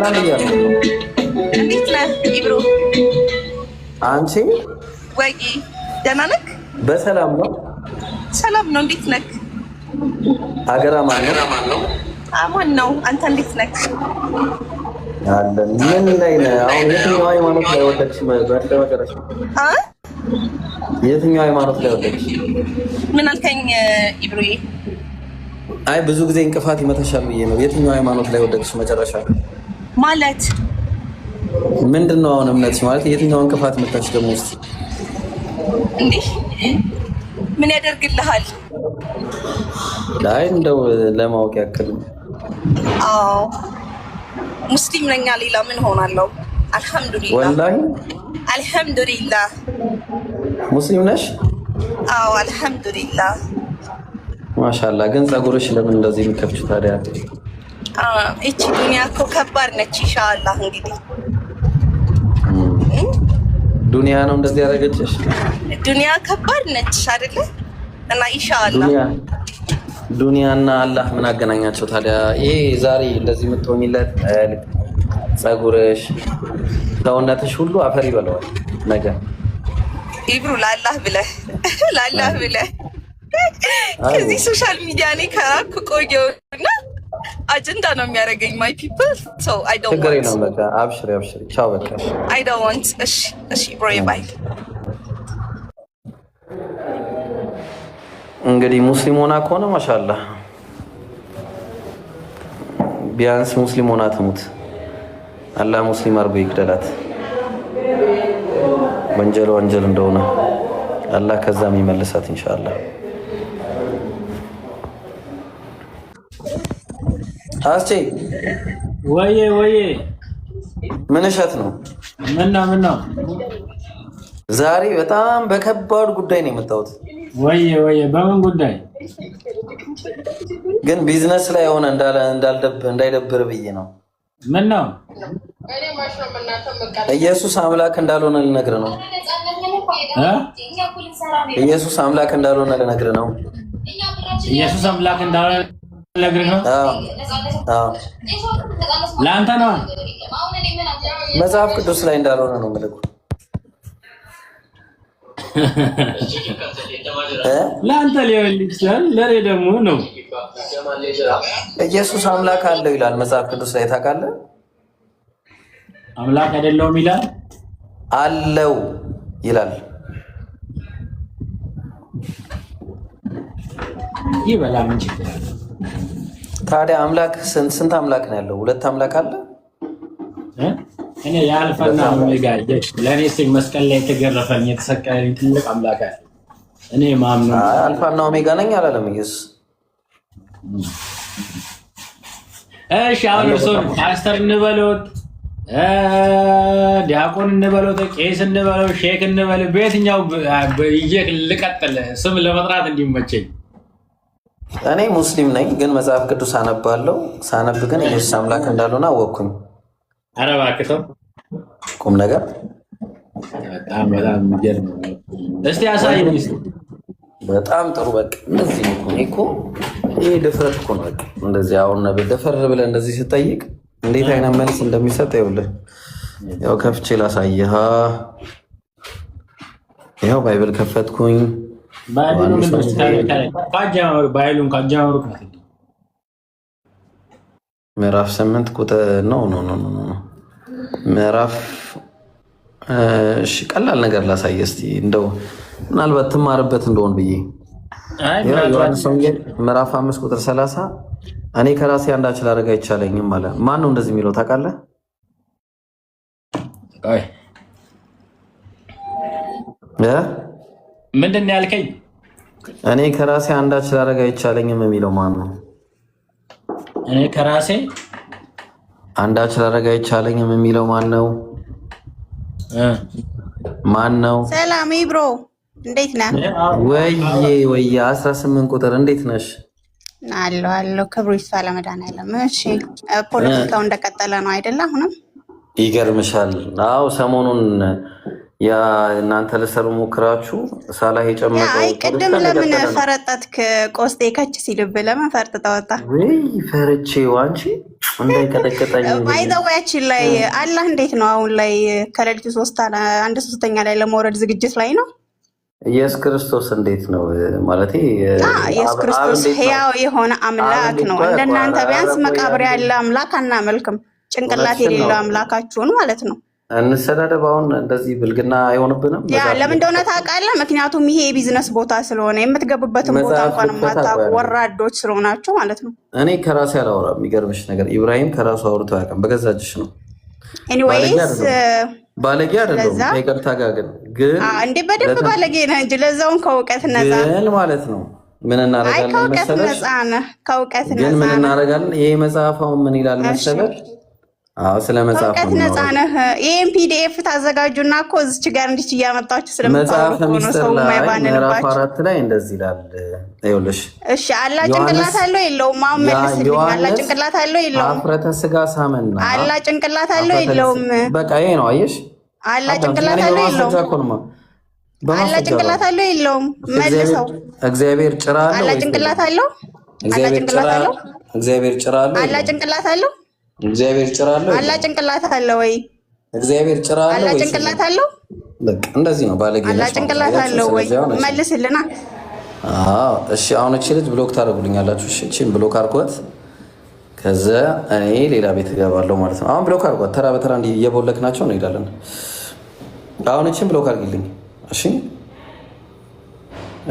ሰላም እያለ እንዴት ነህ ኢብሮ? አንቺ ወይ ደህና ነህ? በሰላም ነው? ሰላም ነው። እንዴት ነህ? አገር አማን ነው? አማን ነው። አንተ እንዴት ነህ? አለን። ምን ላይ ነህ አሁን? የትኛው ሃይማኖት ላይ ወደቅሽ? በመጨረሻ የትኛው ሃይማኖት ላይ ወደቅሽ? ምን አልከኝ ኢብሮዬ? አይ ብዙ ጊዜ እንቅፋት ይመታሻል ብዬ ነው። የትኛው ሃይማኖት ላይ ወደቅሽ መጨረሻ? ማለት ምንድነው አሁን እምነትሽ ማለት የትኛው እንቅፋት መታሽ ደግሞ? እስቲ እንዴ ምን ያደርግልሃል? አይ እንደው ለማወቅ ያክል። አዎ ሙስሊም ነኝ። ሌላ ምን ሆናለሁ? አልሐምዱሊላህ ወላሂ አልሐምዱሊላህ። ሙስሊም ነሽ? አዎ አልሐምዱሊላህ። ማሻአላህ። ግን ጸጉርሽ ለምን እንደዚህ የሚከፍችው ታዲያ? እቺ ዱንያ እኮ ከባድ ነች። ኢንሻአላህ እንግዲህ ዱንያ ነው እንደዚህ ያደረገችሽ። ዱንያ ከባድ ነች አይደለ? እና ኢንሻአላህ ዱንያና አላህ ምን አገናኛቸው ታዲያ? ይሄ ዛሬ እንደዚህ የምትሆኝለት ጸጉርሽ፣ ሰውነትሽ ሁሉ አፈር ይበላዋል ነገ። ኢብሩ ለአላህ ብለህ ከዚህ ሶሻል ሚዲያ ላይ ከራኩ ቆየሁና አጀንዳ ነው የሚያደርገኝ። ማይ ፒፕል ሶ አይ ዶንት ዋንት ነው። በቃ አብሽሪ ቻው በቃ አይ ዶንት ዋንት። እሺ ብሮ ባይ። እንግዲህ ሙስሊም ሆና ከሆነ ማሻአላህ ቢያንስ ሙስሊም ሆና ትሙት። አላህ ሙስሊም አርጎ ይግደላት። ወንጀል እንደሆነ አላህ ከዛም ይመልሳት ኢንሻአላህ። አስቼ ወዬ ምን እሸት ነው? ምን ነው ዛሬ በጣም በከባድ ጉዳይ ነው የመጣሁት። ወዬ በምን ጉዳይ? ግን ቢዝነስ ላይ ሆነ እንዳይደብር ብዬ ነው። ምን ነው? ኢየሱስ አምላክ እንዳልሆነ ልነግርህ ነው። ኢየሱስ አምላክ እንዳልሆነ ልነግርህ ነው። ኢየሱስ አምላክ እንዳልሆነ ልነግርህ ነው። ለአንተ ነው። መጽሐፍ ቅዱስ ላይ እንዳልሆነ ነው የምልህ። ለአንተ ሊሆን ይችላል፣ ለእኔ ደግሞ ነው። ኢየሱስ አምላክ አለው ይላል መጽሐፍ ቅዱስ ላይ ታውቃለህ? አምላክ አይደለውም ይላል። አለው ይላል። ይበላ ምን ችግር አለ ታዲያ? አምላክ ስንት አምላክ ነው ያለው? ሁለት አምላክ አለ። እኔ የአልፋና ኦሜጋ ለእኔ ሲል መስቀል ላይ የተገረፈኝ የተሰቀለኝ ትልቅ አምላክ አለ። እኔ ማምነው አልፋና ኦሜጋ ነኝ አላለም ኢየሱስ። እሺ አሁን እርሶን ፓስተር እንበሉት፣ ዲያቆን እንበሉት፣ ቄስ እንበለው፣ ሼክ እንበለው፣ በየትኛው ልቀጥል ስም ለመጥራት እንዲመቸኝ? እኔ ሙስሊም ነኝ፣ ግን መጽሐፍ ቅዱስ አነባለሁ። ሳነብ ግን ኢየሱስ አምላክ እንዳልሆነ አወቅኩኝ። ኧረ እባክህ ተው ቁም ነገር። በጣም የሚገርም እስቲ አሳይኝ። በጣም ጥሩ። በቃ እንደዚህ ነው እኮ ይሄ ድፍረት እኮ ነው። በቃ እንደዚህ አሁን ደፈር ብለህ እንደዚህ ስጠይቅ እንዴት አይነት መልስ እንደሚሰጥ ይኸውልህ። ያው ከፍቼ ላሳይህ። ይኸው ባይብል ከፈትኩኝ። ምዕራፍ 8 ቁጥር ነው ምዕራፍ። እሺ ቀላል ነገር ላሳይ እስቲ እንደው ምናልባት ትማርበት እንደሆን ብዬ። ዮሐንስ ወንጌል ምዕራፍ 5 ቁጥር 30 እኔ ከራሴ አንዳች ላደርግ አይቻለኝም አለ። ማን ነው እንደዚህ የሚለው ታውቃለህ? ምንድን ነው ያልከኝ? እኔ ከራሴ አንዳች ላደርግ አይቻለኝም የሚለው ማን ነው? እኔ ከራሴ አንዳች ላደርግ አይቻለኝም የሚለው ማን ነው? ማን ነው? ሰላም ኢብሮ እንዴት ነህ? ወዬ 18 ቁጥር እንዴት ነሽ? አለሁ ክብሩ ይስፋ ለመድኃኒዓለም። እሺ ፖለቲካው እንደቀጠለ ነው አይደለ? አሁንም ይገርምሻል። አዎ ሰሞኑን ያ እናንተ ለሰሩ ሞክራችሁ ሳላህ የጨመቀው አይ ቅድም ለምን ፈረጠትክ? ቆስጤ ከች ሲልብ ለምን ፈርጥታ ወጣ? ወይ ፈርቼው አንቺ እንዳይቀጠቀጠኝ ባይዘዋያችን ላይ አላህ እንዴት ነው አሁን ላይ ከሌሊቱ 1/3 ላይ ለመውረድ ዝግጅት ላይ ነው? ኢየሱስ ክርስቶስ እንዴት ነው ማለት? ኢየሱስ ክርስቶስ ሕያው የሆነ አምላክ ነው። እንደናንተ ቢያንስ መቃብር ያለ አምላክ አናመልክም። ጭንቅላት የሌለው አምላካችሁን ማለት ነው። እንሰዳደብ። አሁን እንደዚህ ብልግና አይሆንብንም? ያ ለምን እንደሆነ ታውቃለህ? ምክንያቱም ይሄ የቢዝነስ ቦታ ስለሆነ የምትገቡበትን ቦታ እንኳን የማታውቁ ወራዶች ስለሆናችሁ ማለት ነው። እኔ ከራሴ አላወራም። የሚገርምሽ ነገር ኢብራሂም ከራሱ አውርቶ አያውቅም። በገዛ እጅሽ ነው። ኤኒዌይስ ባለጌ አይደለም። ይቅርታ ጋር ግን እንዴ በደንብ ባለጌ ነህ እንጂ ለዛውን ከእውቀት ነፃ ግን ማለት ነው። ምን እናደርጋለን መሰለሽ? ከእውቀት ነፃ ግን ምን እናደርጋለን? ይሄ መጽሐፋው ምን ይላል መሰለሽ? አዎ ስለ መጽሐፍ ከእውቀት ነፃ ነህ። ይሄን ፒዲኤፍ ታዘጋጁና እኮ እዚች ጋር እንዲች እያመጣችሁ ስለምታወሩ ነው ሰው የማይባንንባችሁ። ምዕራፍ 4 ላይ እንደዚህ ይላል። ይኸውልሽ እሺ አላህ ጭንቅላት አለው የለውም? አሁን መልስልኝ። አላህ ጭንቅላት አለው የለውም? አፍረተ ስጋ ሳመና አላህ ጭንቅላት አለው የለውም? በቃ ይሄ ነው። አየሽ አላህ ጭንቅላት አለው የለውም? አላህ ጭንቅላት አለው የለውም? መልሰው። እግዚአብሔር ጭራ አለው? አላህ ጭንቅላት አለው? አላህ ጭንቅላት አለው? እግዚአብሔር ጭራ አለው? አላህ ጭንቅላት አለው? እግዚአብሔር ጭራ አለው? አላህ ጭንቅላት አለው ወይ? እግዚአብሔር ጭራ አለው? አላህ ጭንቅላት አለው? በቃ እንደዚህ ነው ባለጌ። አላህ ጭንቅላት አለው ወይ? መልስልና። አዎ እሺ። አሁን እቺ ልጅ ብሎክ ታደርጉልኛላችሁ? እሺ እቺን ብሎክ አድርጓት። ከዛ እኔ ሌላ ቤት እገባለሁ ማለት ነው። አሁን ብሎክ አድርጓት። ተራ በተራ እንዲህ እየቦለክናቸው እንሄዳለን። አሁን እቺን ብሎክ አድርጊልኝ። እሺ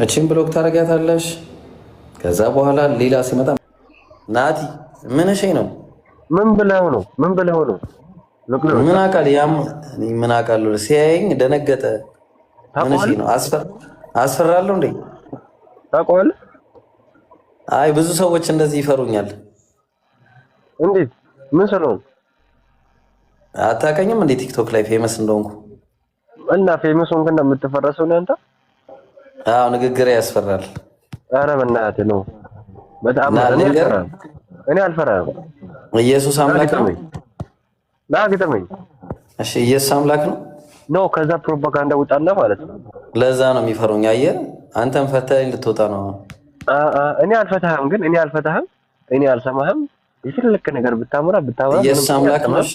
እቺን ብሎክ ታደርጊያታለሽ። ከዛ በኋላ ሌላ ሲመጣ ናቲ ምን እሺ ነው? ምን ብለው ነው? ምን ምን አውቃለሁ? ያም ምን አውቃለሁ? ሲያየኝ ደነገጠ። ምን እሺ ነው? አስፈራለሁ እንዴ? ታውቀዋለህ? አይ ብዙ ሰዎች እንደዚህ ይፈሩኛል። እንዴት? ምን ስለሆነ? አታውቀኝም እንዴ? ቲክቶክ ላይ ፌመስ እንደሆንኩ እና ፌመስ ሆንክ እንደምትፈረሰው ነው አንተ? አዎ ንግግሬ ያስፈራል። ኧረ በእናትህ ነው። በጣም እኔ አልፈራም። ኢየሱስ አምላክ ነው። ናግተመኝ እሺ ኢየሱስ አምላክ ነው ነው። ከዛ ፕሮፓጋንዳ ውጣና ማለት ነው። ለዛ ነው የሚፈሩኝ። አየህ አንተም ፈተኸኝ ልትወጣ ነው። እኔ አልፈታህም፣ ግን እኔ አልፈታህም፣ እኔ አልሰማህም። የፈለክ ነገር ብታምራ ኢየሱስ አምላክ ነው። እሺ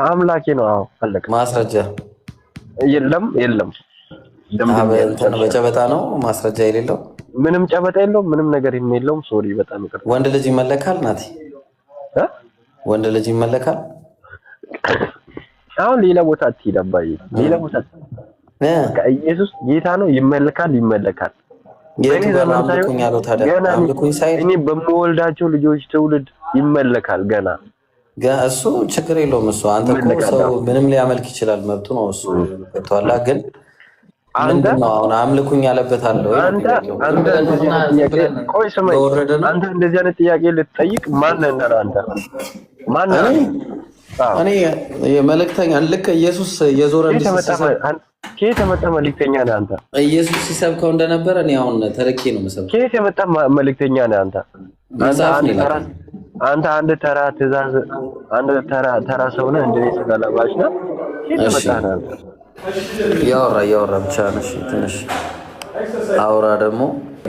አምላኬ ነው። አዎ አለቀ። ማስረጃ የለም በጨበጣ ነው ማስረጃ የሌለው። ምንም ጨበጣ የለውም፣ ምንም ነገር የለውም። ሶሪ በጣም ይቅርታ። ወንድ ልጅ ይመለካል ናቲ? ወንድ ልጅ ይመለካል? አሁን ሌላ ቦታ አትሂድ አባዬ፣ ሌላ ቦታ ኢየሱስ ጌታ ነው። ይመለካል። የኔ ዘመን አምልኩኝ አለው። ታዲያ አምልኩኝ ሳይል እኔ በምወልዳቸው ልጆች ትውልድ ይመለካል ገና። እሱ ችግር የለውም። እሱ አንተ እኮ ሰው ምንም ሊያመልክ ይችላል፣ መብቱ ነው። እሱ ከተዋላ ግን ምንድነው አሁን አምልኩኝ ያለበት አለው? አንተ እንደዚህ አይነት ጥያቄ ልትጠይቅ ማን ነህ አንተ? ማን ነህ? እኔ መልእክተኛ ልክ ኢየሱስ የዞረ ከየት የመጣ መልእክተኛ ነህ አንተ? ኢየሱስ ሲሰብከው እንደነበረ እኔ አሁን ተልኬ ነው የምሰብከው። ከየት የመጣ መልእክተኛ ነህ አንተ? አንተ አንድ ተራ ትእዛዝ፣ አንድ ተራ ሰው ነህ። እንደኔ ስጋ ለባሽ ነህ። ከየት የመጣ ነህ አንተ? ያወራ ብቻ ነሽ። ትንሽ አውራ ደግሞ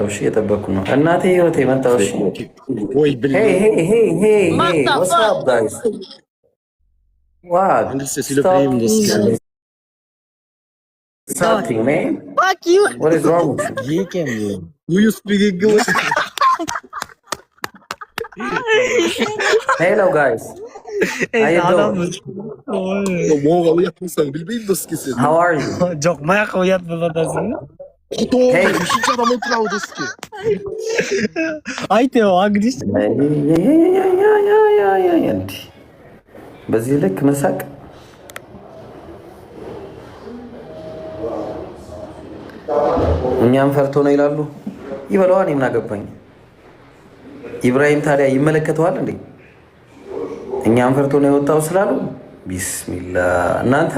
እሺ፣ እየጠበኩ ነው። እናቴ ህይወት የመጣው እሺ። What's up guys? What? Something, man. Fuck you. What is wrong with you? Do you speak English? Hello guys. How you doing? How are you? Jokmaya koyat buladasin. Hey. Ayte o agris. በዚህ ልክ መሳቅ እኛም ፈርቶ ነው ይላሉ። ይበለዋ፣ እኔ ምን አገባኝ? ኢብራሂም ታዲያ ይመለከተዋል እንዴ? እኛም ፈርቶ ነው የወጣው ስላሉ ቢስሚላ። እናንተ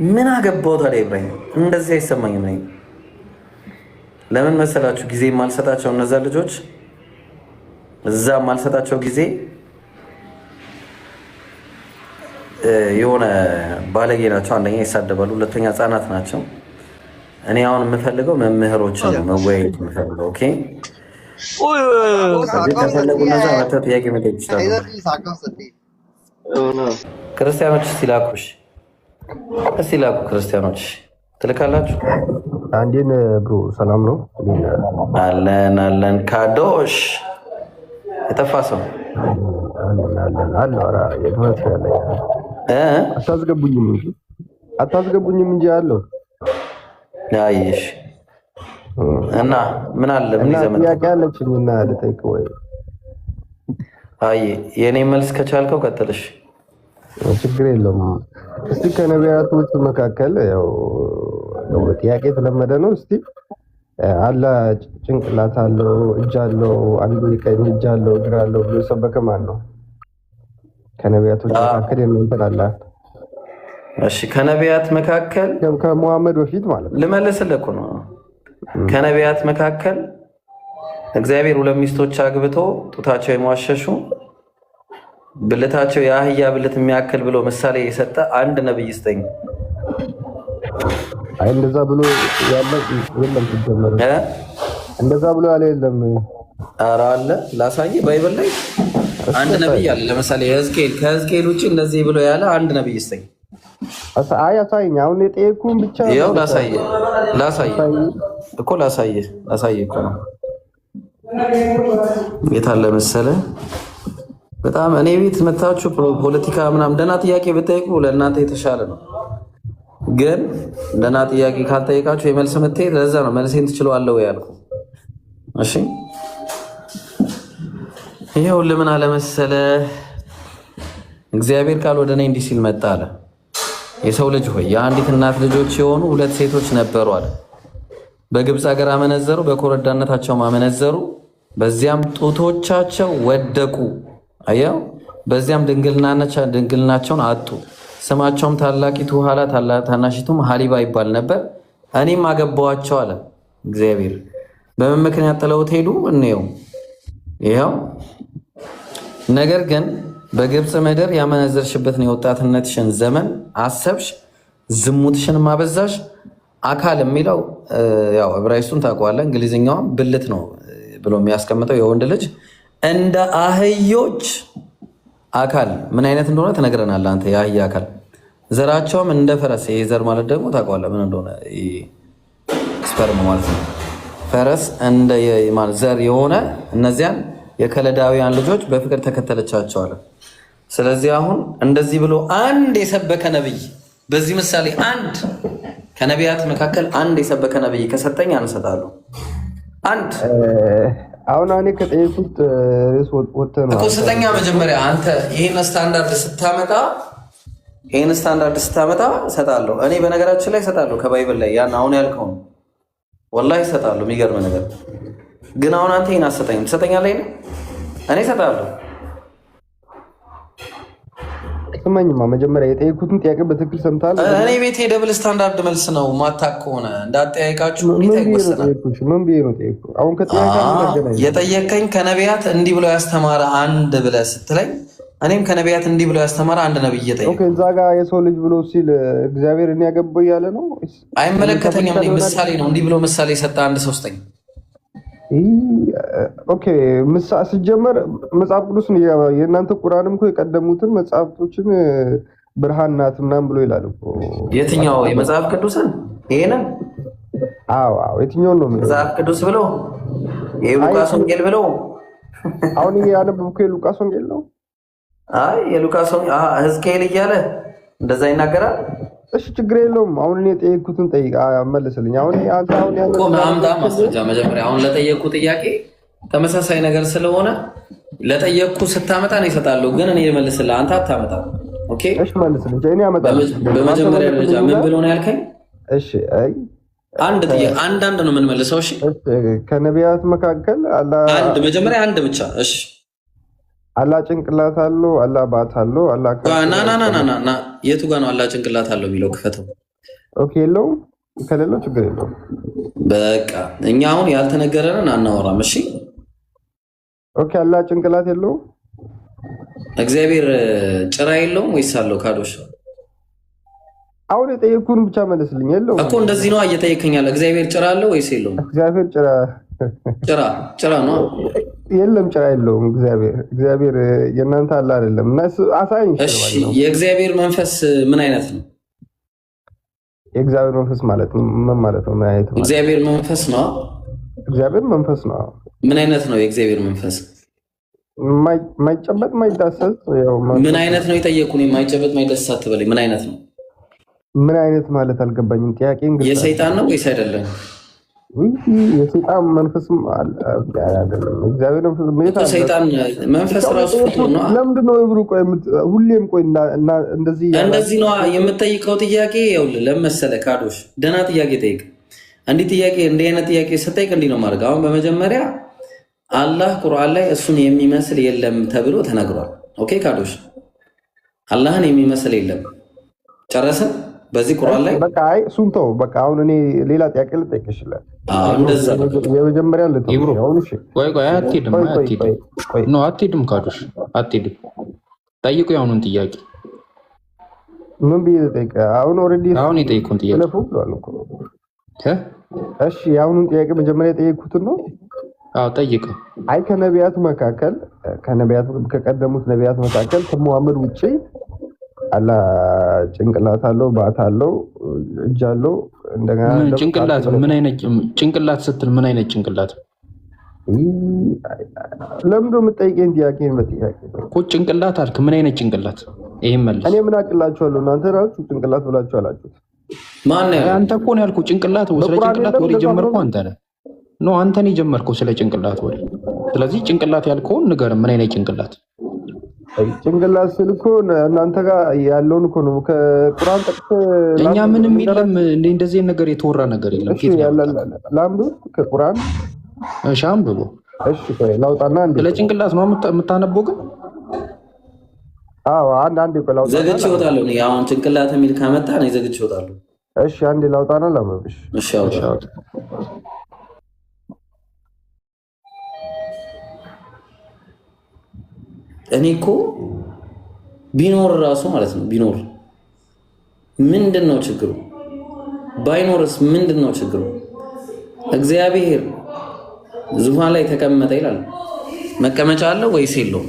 ምን አገባው ታዲያ? ኢብራሂም እንደዚህ አይሰማኝም ነኝ። ለምን መሰላችሁ? ጊዜ ማልሰጣቸው እነዛ ልጆች እዛ ማልሰጣቸው ጊዜ የሆነ ባለጌ ናቸው። አንደኛ ይሳደባሉ፣ ሁለተኛ ህጻናት ናቸው። እኔ አሁን የምፈልገው መምህሮችን ነው መወያየት የምፈልገው። ኦኬ ከፈለጉ እነዛ መጥተው ጥያቄ መጠየቅ ይችላሉ። ክርስቲያኖች እስቲ ላኩሽ፣ እስቲ ላኩ ክርስቲያኖች ትልካላችሁ። አንዴን ብሮ ሰላም ነው አለን አለን። ካዶሽ የጠፋ ሰው አለ ኧረ የትምህርት ያለ አታስገቡኝም እንጂ አለው። አይሽ እና ምን አለ ምን ይዘመን ጥያቄ አለችኝና ልጠይቅ ወይ? አይ የኔ መልስ ከቻልከው ቀጥልሽ፣ ችግር የለውም። እስቲ ከነቢያቶች መካከል ያው ጥያቄ የተለመደ ነው። እስቲ አላ ጭንቅላት አለው እጅ አለው አንዱ ቀኝ እጅ አለው እግር አለው ብሎ የሰበከ ማን ነው? ከነቢያቶች መካከል የምንተን አለ? እሺ ከነቢያት መካከል ከሙሐመድ በፊት ማለት ነው። ልመልስልህ እኮ ነው። ከነቢያት መካከል እግዚአብሔር ሁለት ሚስቶች አግብቶ ጡታቸው የሟሸሹ ብልታቸው የአህያ ብልት የሚያክል ብሎ ምሳሌ የሰጠ አንድ ነብይ ስጠኝ። አይ እንደዛ ብሎ ያለ የለም ሲጀመር እንደዛ ብሎ ያለ የለም። ኧረ አለ ላሳይ። ባይብል ላይ አንድ ነብይ አለ። ለምሳሌ ሕዝቅኤል፣ ከሕዝቅኤል ውጪ እንደዚህ ብሎ ያለ አንድ ነብይ ስጠኝ። አይ አሳይኝ። አሁን የጠየኩህን ብቻ ይኸው ላሳይ እኮ ላሳይ እኮ ነው። የት አለ መሰለህ? በጣም እኔ ቤት መታችሁ ፖለቲካ ምናምን ደህና ጥያቄ ብትጠይቁ ለእናንተ የተሻለ ነው። ግን ደህና ጥያቄ ካልጠየቃችሁ የመልስ ምትሄድ ለዛ ነው መልሴን ትችለዋለህ ወይ ያልኩ። እሺ ይሄው ለምን አለ መሰለህ? እግዚአብሔር ቃል ወደ እኔ እንዲህ ሲል መጣ አለ። የሰው ልጅ ሆይ የአንዲት እናት ልጆች የሆኑ ሁለት ሴቶች ነበሩ አለ። በግብፅ ሀገር አመነዘሩ፣ በኮረዳነታቸውም አመነዘሩ። በዚያም ጡቶቻቸው ወደቁ። አየው፣ በዚያም ድንግልናቸውን አጡ። ስማቸውም ታላቂቱ ኋላ ታናሺቱም ሀሊባ ይባል ነበር። እኔም አገባዋቸው አለ እግዚአብሔር። በምን ምክንያት ጥለውት ሄዱ? እንየው። ይኸው ነገር ግን በግብፅ ምድር ያመነዘርሽበትን የወጣትነትሽን ዘመን አሰብሽ፣ ዝሙትሽን ማበዛሽ። አካል የሚለው ያው ዕብራይስጡን ታውቀዋለህ፣ እንግሊዝኛውም ብልት ነው ብሎ የሚያስቀምጠው የወንድ ልጅ እንደ አህዮች አካል ምን አይነት እንደሆነ ትነግረናለህ አንተ። የአህያ አካል ዘራቸውም እንደ ፈረስ። ይሄ ዘር ማለት ደግሞ ታውቀዋለህ ምን እንደሆነ፣ ስፐርም ማለት ነው። ፈረስ እንደ ዘር የሆነ እነዚያን የከለዳውያን ልጆች በፍቅር ተከተለቻቸዋል። ስለዚህ አሁን እንደዚህ ብሎ አንድ የሰበከ ነብይ በዚህ ምሳሌ አንድ ከነቢያት መካከል አንድ የሰበከ ነብይ ከሰጠኝ አንሰጣለሁ። አንድ አሁን እኔ ከጠየቁት ርዕስ ወጥተህ ነው እኮ ስጠኛ። መጀመሪያ አንተ ይሄን ስታንዳርድ ስታመጣ እሰጣለሁ። እኔ በነገራችን ላይ እሰጣለሁ ከባይብል ላይ ያን አሁን ያልከው ነው ወላሂ እሰጣለሁ። የሚገርም ነገር ግን አሁን አንተ ይሄን አትሰጠኝም። ትሰጠኛለህ? እኔ እሰጣለሁ። ስማኝማ መጀመሪያ የጠየኩትን ጥያቄ በትክክል ሰምተሃል? እኔ ቤቴ ደብል ስታንዳርድ መልስ ነው። ማታክ ከሆነ እንዳጠያይቃችሁ ሁኔታ ይወሰናል። ምን ብዬ ነው ጠየኩ? አሁን የጠየቀኝ ከነቢያት እንዲህ ብሎ ያስተማረ አንድ ብለህ ስትለኝ እኔም ከነቢያት እንዲህ ብሎ ያስተማረ አንድ ነብይ እየጠየቀ ኦኬ። እዛ ጋር የሰው ልጅ ብሎ ሲል እግዚአብሔር እኔ ያገባው እያለ ነው? አይመለከተኝም። እኔ ምሳሌ ነው እንዲህ ብሎ ምሳሌ የሰጠ አንድ ሰው ስጠኝ። ኦኬ ሲጀመር መጽሐፍ ቅዱስ የእናንተ ቁርአንም እኮ የቀደሙትን መጽሐፍቶችን ብርሃን ናት ምናምን ብሎ ይላል እኮ። የትኛው የመጽሐፍ ቅዱስን? ይሄንን? አዎ የትኛውን ነው መጽሐፍ ቅዱስ ብሎ የሉቃስ ወንጌል ብሎ? አሁን ይሄ ያነበብኩ የሉቃስ ወንጌል ነው። አይ የሉቃስ ወንጌል ሕዝቅኤል እያለ እንደዛ ይናገራል። እሺ ችግር የለውም። አሁን እኔ የጠየኩትን ጠይቅ መልስልኝ። አሁን አምጣ ማስረጃ መጀመሪያ። አሁን ለጠየኩ ጥያቄ ተመሳሳይ ነገር ስለሆነ ለጠየኩ ስታመጣ ነው ይሰጣለሁ። ግን እኔ ልመልስልህ፣ አንተ አታመጣም። ኦኬ እሺ መልስልኝ። እኔ አመጣለሁ። በመጀመሪያ ደረጃ ምን ብሎ ነው ያልከኝ? እሺ አይ አንድ ነው የምንመልሰው። እሺ ከነቢያት መካከል አንድ መጀመሪያ አንድ ብቻ። እሺ አላህ ጭንቅላት አለው፣ አላህ ባት አለው፣ አላህ ና የቱ ጋር ነው አላህ ጭንቅላት አለው የሚለው? ክፈተው። ኦኬ የለውም። ከሌለው ችግር የለውም። በቃ እኛ አሁን ያልተነገረንን አናወራም። እሺ ኦኬ አላህ ጭንቅላት የለውም። እግዚአብሔር ጭራ የለውም ወይስ አለው? ካዶሽ አሁን የጠየኩን ብቻ መልስልኝ። የለውም እኮ እንደዚህ ነው እየጠየከኛል። እግዚአብሔር ጭራ አለው ወይስ የለውም? እግዚአብሔር ጭራ ነው። የለም ጭራ የለውም። እግዚአብሔር የእናንተ አለ አይደለም። እና አሳይኝ። እሺ የእግዚአብሔር መንፈስ ምን አይነት ነው? የእግዚአብሔር መንፈስ ማለት ምን ማለት ነው? ምን አይነት ነው? እግዚአብሔር መንፈስ ነው። እግዚአብሔር መንፈስ ነው። ምን አይነት ነው የእግዚአብሔር መንፈስ? ማይጨበጥ ማይዳሰስ። ምን አይነት ነው የጠየቁኝ? ማይጨበጥ ማይዳሰስ አትበለኝ። ምን አይነት ነው? ምን አይነት ማለት አልገባኝም። ጥያቄ እንግዲህ የሰይጣን ነው ወይስ አይደለም? የሰይጣን መንፈስም አይደለም። እግዚአብሔር መንፈስ ሰይጣን መንፈስ ራሱ ፍጡር ነው። ለምንድን ነው እብሩ? ቆይ ሁሌም ቆይ እንደዚህ ነው የምጠይቀው ጥያቄ። ይኸውልህ ለመሰለ ካዶሽ ደህና ጥያቄ ጠይቅ። እንዲህ አይነት ጥያቄ ስጠይቅ እንዲህ ነው ማድረግ። አሁን በመጀመሪያ አላህ ቁርአን ላይ እሱን የሚመስል የለም ተብሎ ተነግሯል። ኦኬ ካዶሽ አላህን የሚመስል የለም። ጨረስን? በዚህ ቁርአን ላይ በቃ አይ እሱን ተው። በቃ አሁን እኔ ሌላ ጥያቄ ልጠይቅሽላል። እንደዛ የመጀመሪያ አትሄድም ካዶሽ አትሄድም። ጠይቁ የአሁኑን ጥያቄ። ምን ብዬ ልጠይቅ? አሁን ኦልሬዲ አሁን የጠይቁን ጥያቄ እሺ፣ የአሁኑን ጥያቄ መጀመሪያ የጠየቅኩትን ነው። አዎ ጠይቀው። አይ ከቀደሙት ነቢያት መካከል ከሙሐመድ ውጭ አላህ ጭንቅላት አለው፣ ባት አለው፣ እጅ አለው። እንደገና ጭንቅላት ምን አይነት ጭንቅላት ስትል ምን አይነት ጭንቅላት? ለምንድን ነው የምትጠይቀኝ ጥያቄ? እኮ ጭንቅላት አልክ። ምን አይነት ጭንቅላት? ይሄን መልስ። እኔ ምን አቅላችኋለሁ? እናንተ ራሳችሁ ጭንቅላት ብላችሁ አላችሁት። አንተ እኮ ነው ያልኩህ ጭንቅላት። ስለ ጭንቅላት ወሬ ጀመርኩ አንተ ነህ ነው አንተ ነህ የጀመርከው ስለ ጭንቅላት ወሬ። ስለዚህ ጭንቅላት ያልከውን ንገረን። ምን አይነት ጭንቅላት? ጭንቅላት ስል እኮ እናንተ ጋር ያለውን እኮ ነው። ከቁርአን ጠቅሰህ እኛ ምንም የለም እንደዚህ ነገር የተወራ ነገር የለም። ላምዱ ከቁርአን እሺ፣ አንብቦ እሺ፣ ቆይ ላውጣና አንዴ። ስለ ጭንቅላት ነው የምታነበው ግን? አዎ፣ አንዴ ቆይ ላውጣና ዘግቼ እወጣለሁ። አሁን ጭንቅላት የሚል ካመጣ ነው ዘግቼ እወጣለሁ። እሺ፣ አንዴ ላውጣና ላምብሽ። እሺ፣ አውጣ። እኔ እኮ ቢኖር ራሱ ማለት ነው ቢኖር ምንድን ነው ችግሩ? ባይኖርስ ምንድን ነው ችግሩ? እግዚአብሔር ዙፋን ላይ ተቀመጠ ይላል። መቀመጫ አለው ወይስ የለውም?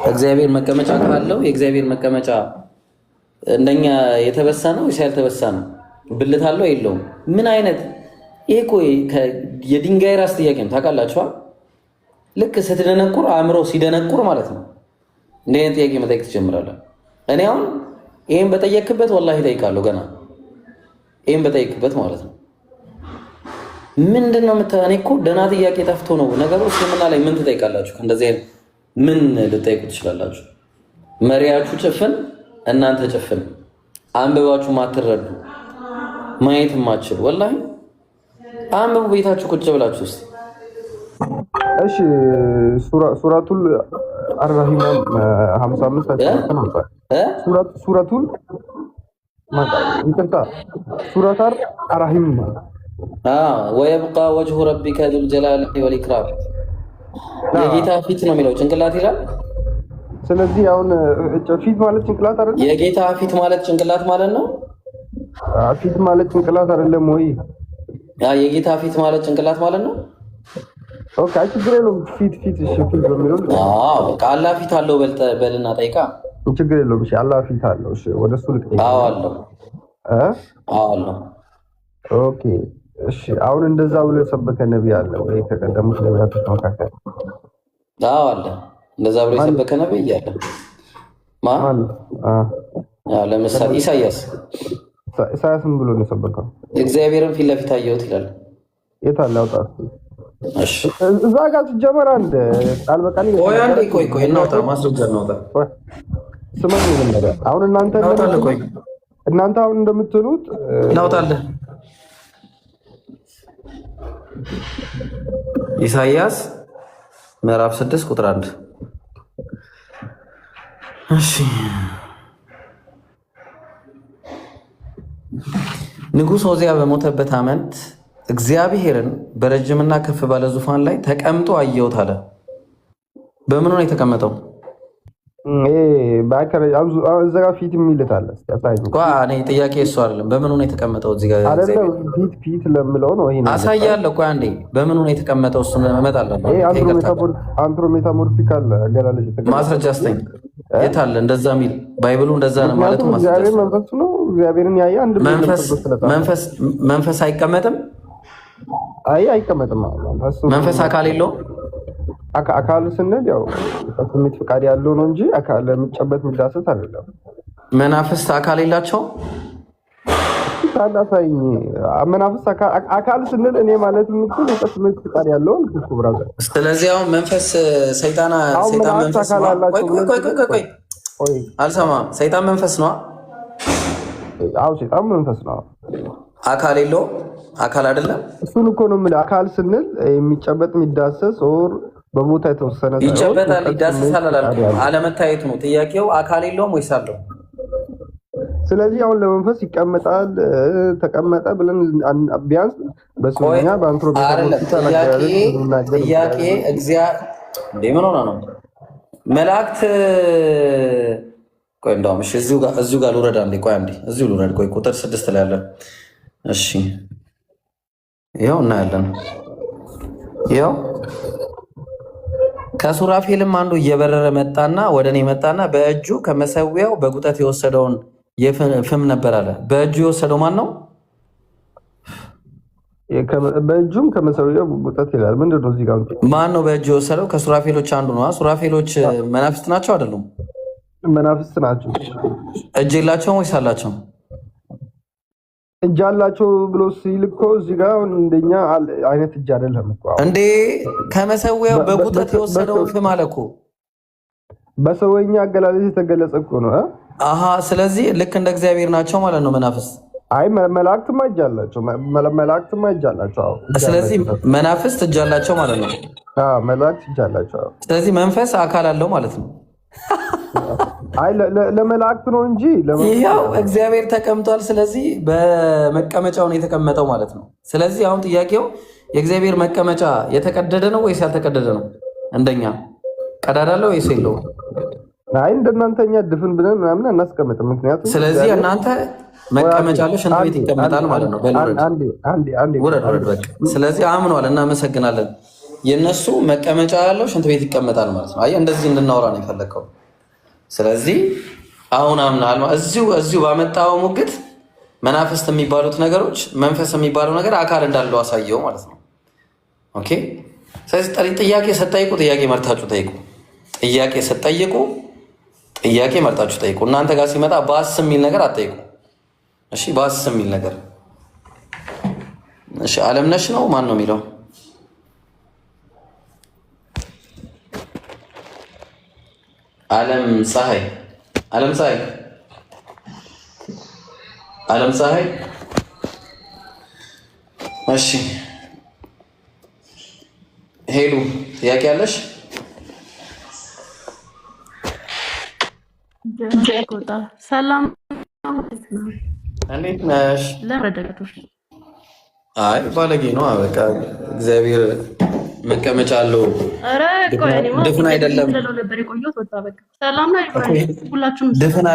እግዚአብሔር መቀመጫ ካለው የእግዚአብሔር መቀመጫ እንደኛ የተበሳ ነው ወይስ ያልተበሳ ነው? ብልት አለው የለውም? ምን አይነት ይሄ እኮ የድንጋይ ራስ ጥያቄ ነው። ታውቃላችኋል? ልክ ስትደነቁር አእምሮ ሲደነቁር ማለት ነው እንደ አይነት ጥያቄ መጠየቅ ትጀምራለህ። እኔ አሁን ይሄን በጠየቅበት ወላሂ እጠይቃለሁ። ገና ይሄን በጠየቅበት ማለት ነው ምንድነው እኔ እኮ ደህና ጥያቄ ጠፍቶ ነው ነገሩ። እስልምና ላይ ምን ትጠይቃላችሁ? እንደዚህ አይነት ምን ልጠይቁ ትችላላችሁ? መሪያችሁ ጭፍን፣ እናንተ ጭፍን፣ አንብባችሁ ማትረዱ፣ ማየት ማትችሉ ወላሂ አንብቡ ቤታችሁ ቁጭ ብላችሁ እስቲ። እሺ ሱረቱል አርራሂም 55 ሱረቱል ሱረቱል አርራሂም ወየብቃ ወጅሁ ረቢከ ዙል ጀላሊ ወልኢክራም። የጌታ ፊት ነው የሚለው ጭንቅላት ይላል። ስለዚህ አሁን ፊት ማለት ጭንቅላት አይደለም? የጌታ ፊት ማለት ጭንቅላት ማለት ነው። ፊት ማለት ጭንቅላት አይደለም ወይ? የጌታ ፊት ማለት ጭንቅላት ማለት ነው። ኦኬ፣ ችግር የለውም። ፊት በሚለው በቃ አላህ ፊት አለው በልና ጠይቃ። ችግር የለውም። እሺ አላህ ፊት አለው። እሺ ወደ እሱ ልክ አለው አለው። ኦኬ እሺ፣ አሁን እንደዛ ብሎ የሰበከ ነብይ አለ ወይ ከቀደሙት ነቢያቶች መካከል? አለ። እንደዛ ብሎ የሰበከ ነብይ አለ። ማን? ለምሳሌ ኢሳያስን ብሎ ነው የሰበከው። እግዚአብሔርን ፊት ለፊት አየሁት ይላል። የት አለ? አውጣ። እሺ እዛ ጋር ሲጀመር አንድ ቃል በቃል ቆይ እናውጣ፣ ማስረጃ እናውጣ። ስማኝ ነገር አሁን እናንተ አሁን እንደምትሉት እናውጣለን። ኢሳይያስ ምዕራፍ 6 ቁጥር 1። እሺ ንጉሥ ዖዝያ በሞተበት ዓመት እግዚአብሔርን በረጅምና ከፍ ባለ ዙፋን ላይ ተቀምጦ አየሁት አለ። በምኑ ነው የተቀመጠው? ባከረ እዛ ጋር ፊት የሚልታል እኔ ጥያቄ እሱ አይደለም። በምን ነው የተቀመጠው? እዚህ ጋር አይደለም ፊት ለምለው ነው። ይሄን አሳያለሁ። ቆይ አንዴ በምን ነው የተቀመጠው? እሱን እመጣለሁ። አንትሮሜታሞርፊካል አገላለጽ ማስረጃ አስተኝ የት አለ እንደዛ የሚል ባይብሉ እንደዛ ነው ማለት ነው። እግዚአብሔር መንፈስ ነው። እግዚአብሔርን ያየ አንድ መንፈስ አይቀመጥም። አይቀመጥም። መንፈስ አካል የለውም። አካል ስንል ያው ስሜት ፍቃድ ያለው ነው እንጂ አካል የሚጨበት የሚዳሰስ አይደለም። መናፍስት አካል የላቸውም። ታላሳኝ መናፍስት አካል ስንል እኔ ማለት የምችል ስሜት ፍቃድ ያለው እኮ ብራዘር። ስለዚህ አሁን መንፈስ ሰይጣን መንፈስ ነው። ቆይ አልሰማም። ሰይጣን መንፈስ ነው። ሰይጣን መንፈስ ነው። አካል የለውም። አካል አይደለም። እሱን እኮ ነው የምልህ። አካል ስንል የሚጨበጥ የሚዳሰስ ኦር በቦታ የተወሰነ ይጨበጣል፣ ይዳሰሳል አላልኩም። አለመታየቱ ነው ጥያቄው። አካል የለውም ወይስ አለው? ስለዚህ አሁን ለመንፈስ ይቀመጣል ተቀመጠ ብለን ቢያንስ በስሙኛ ጥያቄ እግዚአብሔር ምን ሆነ ነው መላእክት ቆይ እንደውም እሺ እዚሁ ጋር ልውረድ አንዴ። ቆይ አንዴ እዚሁ ልውረድ። ቆይ ቁጥር 6 ላይ አለ። እሺ ይኸው እናያለን። ይኸው ከሱራፌልም አንዱ እየበረረ መጣና ወደ እኔ መጣና በእጁ ከመሰዊያው በጉጠት የወሰደውን ፍም ነበር አለ። በእጁ የወሰደው ማን ነው? በእጁም ከመሰዊያው ጉጠት ይላል። ምንድን ነው እዚህ ጋር ማን ነው በእጁ የወሰደው? ከሱራፌሎች አንዱ ነው። ሱራፌሎች መናፍስት ናቸው አይደሉም? መናፍስት ናቸው። እጅ የላቸውም ወይስ አላቸው? እጅ አላቸው ብሎ ሲል እኮ እዚህ ጋር እንደኛ አይነት እጅ አይደለም እኮ እንዴ። ከመሰዊያው በጉጠት የወሰደው ፍም አለ እኮ። በሰውኛ አገላለጽ የተገለጸ እኮ ነው። ስለዚህ ልክ እንደ እግዚአብሔር ናቸው ማለት ነው መናፍስት። አይ መላእክትም እጅ አላቸው። መላእክትም እጅ አላቸው። ስለዚህ መናፍስት እጅ አላቸው ማለት ነው። መላእክት እጅ አላቸው። ስለዚህ መንፈስ አካል አለው ማለት ነው። አይ ለመላእክት ነው እንጂ ይሄው እግዚአብሔር ተቀምጧል። ስለዚህ በመቀመጫው ነው የተቀመጠው ማለት ነው። ስለዚህ አሁን ጥያቄው የእግዚአብሔር መቀመጫ የተቀደደ ነው ወይስ ያልተቀደደ ነው? እንደኛ ቀዳዳ አለው ወይስ የለውም? አይ እንደናንተኛ ድፍን ብለን ምናምን አናስቀምጥም። ምክንያቱም ስለዚህ እናንተ መቀመጫ አለው ሽንት ቤት ይቀመጣል ማለት ነው። ውረድ በቃ። ስለዚህ አምኗል። እናመሰግናለን። የነሱ መቀመጫ ያለው ሽንት ቤት ይቀመጣል ማለት ነው። አየህ እንደዚህ እንድናወራ ነው የፈለከው። ስለዚህ አሁን አምናል። እዚሁ ባመጣው ሙግት መናፍስት የሚባሉት ነገሮች መንፈስ የሚባለው ነገር አካል እንዳለው አሳየው ማለት ነው። ኦኬ። ስለዚህ ጥያቄ ስትጠይቁ ጥያቄ መርታችሁ ጠይቁ። ጥያቄ ስትጠይቁ ጥያቄ መርታችሁ ጠይቁ። እናንተ ጋር ሲመጣ ባስ የሚል ነገር አትጠይቁ። እሺ፣ ባስ የሚል ነገር እሺ። አለምነሽ ነው ማን ነው የሚለው? ዓለም ፀሐይ እሺ ሄሉ ጥያቄ አለሽ? ሰላም እንዴት ነሽ? ለረዳቶች አይ ባለጌ ነው። በቃ እግዚአብሔር መቀመጫ አለው። ኧረ ቆይ እኔማ ድፍን አይደለም ነበር የቆየሁት። ወጣ በቃ ሰላም ነው። ሁላችሁም ድፍን